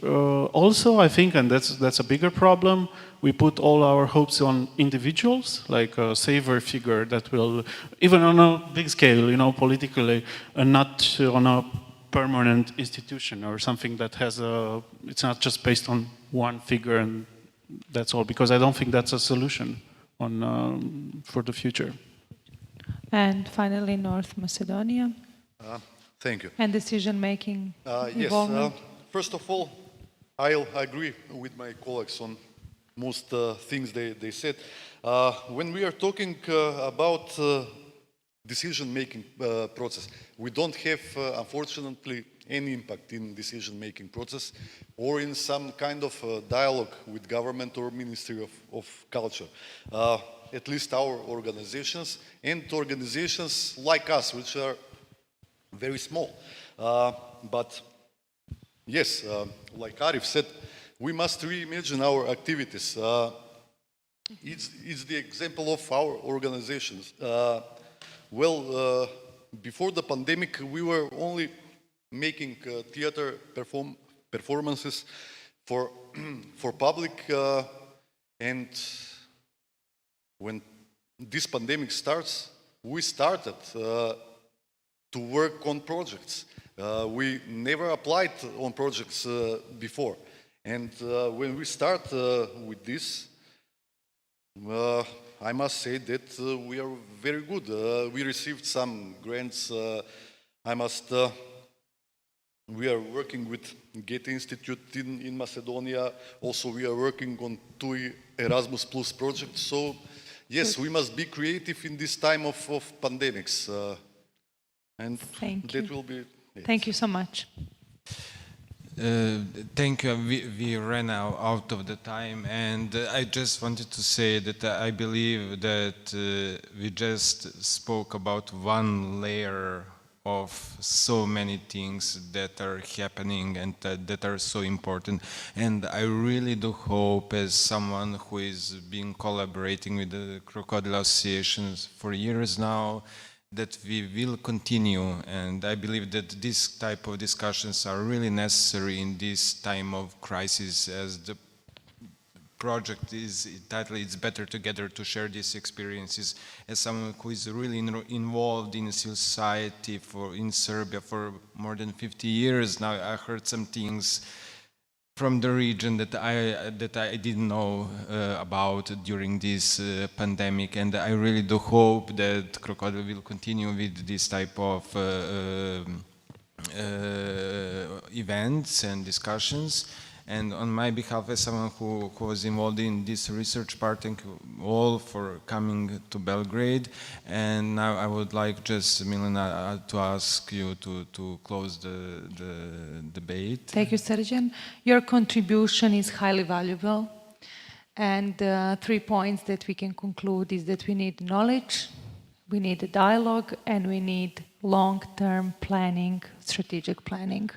Speaker 9: also, I think, and that's a bigger problem, we put all our hopes on individuals, like a savior figure that will, even on a big scale, you know, politically, and not on a permanent institution or something that has a, it's not just based on one figure and that's all, because I don't think that's a solution on for the future.
Speaker 1: And finally, North Macedonia.
Speaker 10: Thank you.
Speaker 1: And decision-making
Speaker 10: Yes, first of all, I'll agree with my colleagues on most things they said. When we are talking about decision-making process, we don't have, unfortunately, any impact in decision-making process or in some kind of dialogue with government or Ministry of Culture. At least our organizations and organizations like us, which are very small. But yes, like Arif said, we must reimagine our activities. It's the example of our organizations. Before the pandemic, we were only making theater performances for public, and when this pandemic starts, we started to work on projects. We never applied on projects before, and when we start with this, I must say that we are very good. We received some grants. I must We are working with Goethe Institute in Macedonia. Also, we are working on 2 Erasmus Plus projects. So, yes, we must be creative in this time of pandemics. And that will be it.
Speaker 1: Thank you so much.
Speaker 2: Thank you. We ran out of the time, and I just wanted to say that I believe that we just spoke about one layer of so many things that are happening and that are so important. And I really do hope, as someone who is been collaborating with the Crocodile Associations for years now, that we will continue, and I believe that this type of discussions are really necessary in this time of crisis, as the project is entitled "It's Better Together" to share these experiences. As someone who is really involved in civil society in Serbia for more than 50 years now, I heard some things from the region that I didn't know about during this pandemic, and I really do hope that Crocodile will continue with this type of events and discussions. And on my behalf, as someone who was involved in this research part, thank you all for coming to Belgrade. And now I would like just, Milena, to ask you to close the debate.
Speaker 1: Thank you, Srđan. Your contribution is highly valuable. And 3 points that we can conclude is that we need knowledge, we need a dialogue, and we need long-term planning, strategic planning,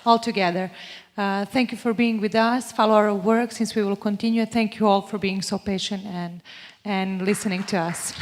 Speaker 1: all together. Thank you for being with us. Follow our work since we will continue. Thank you all for being so patient and listening to us.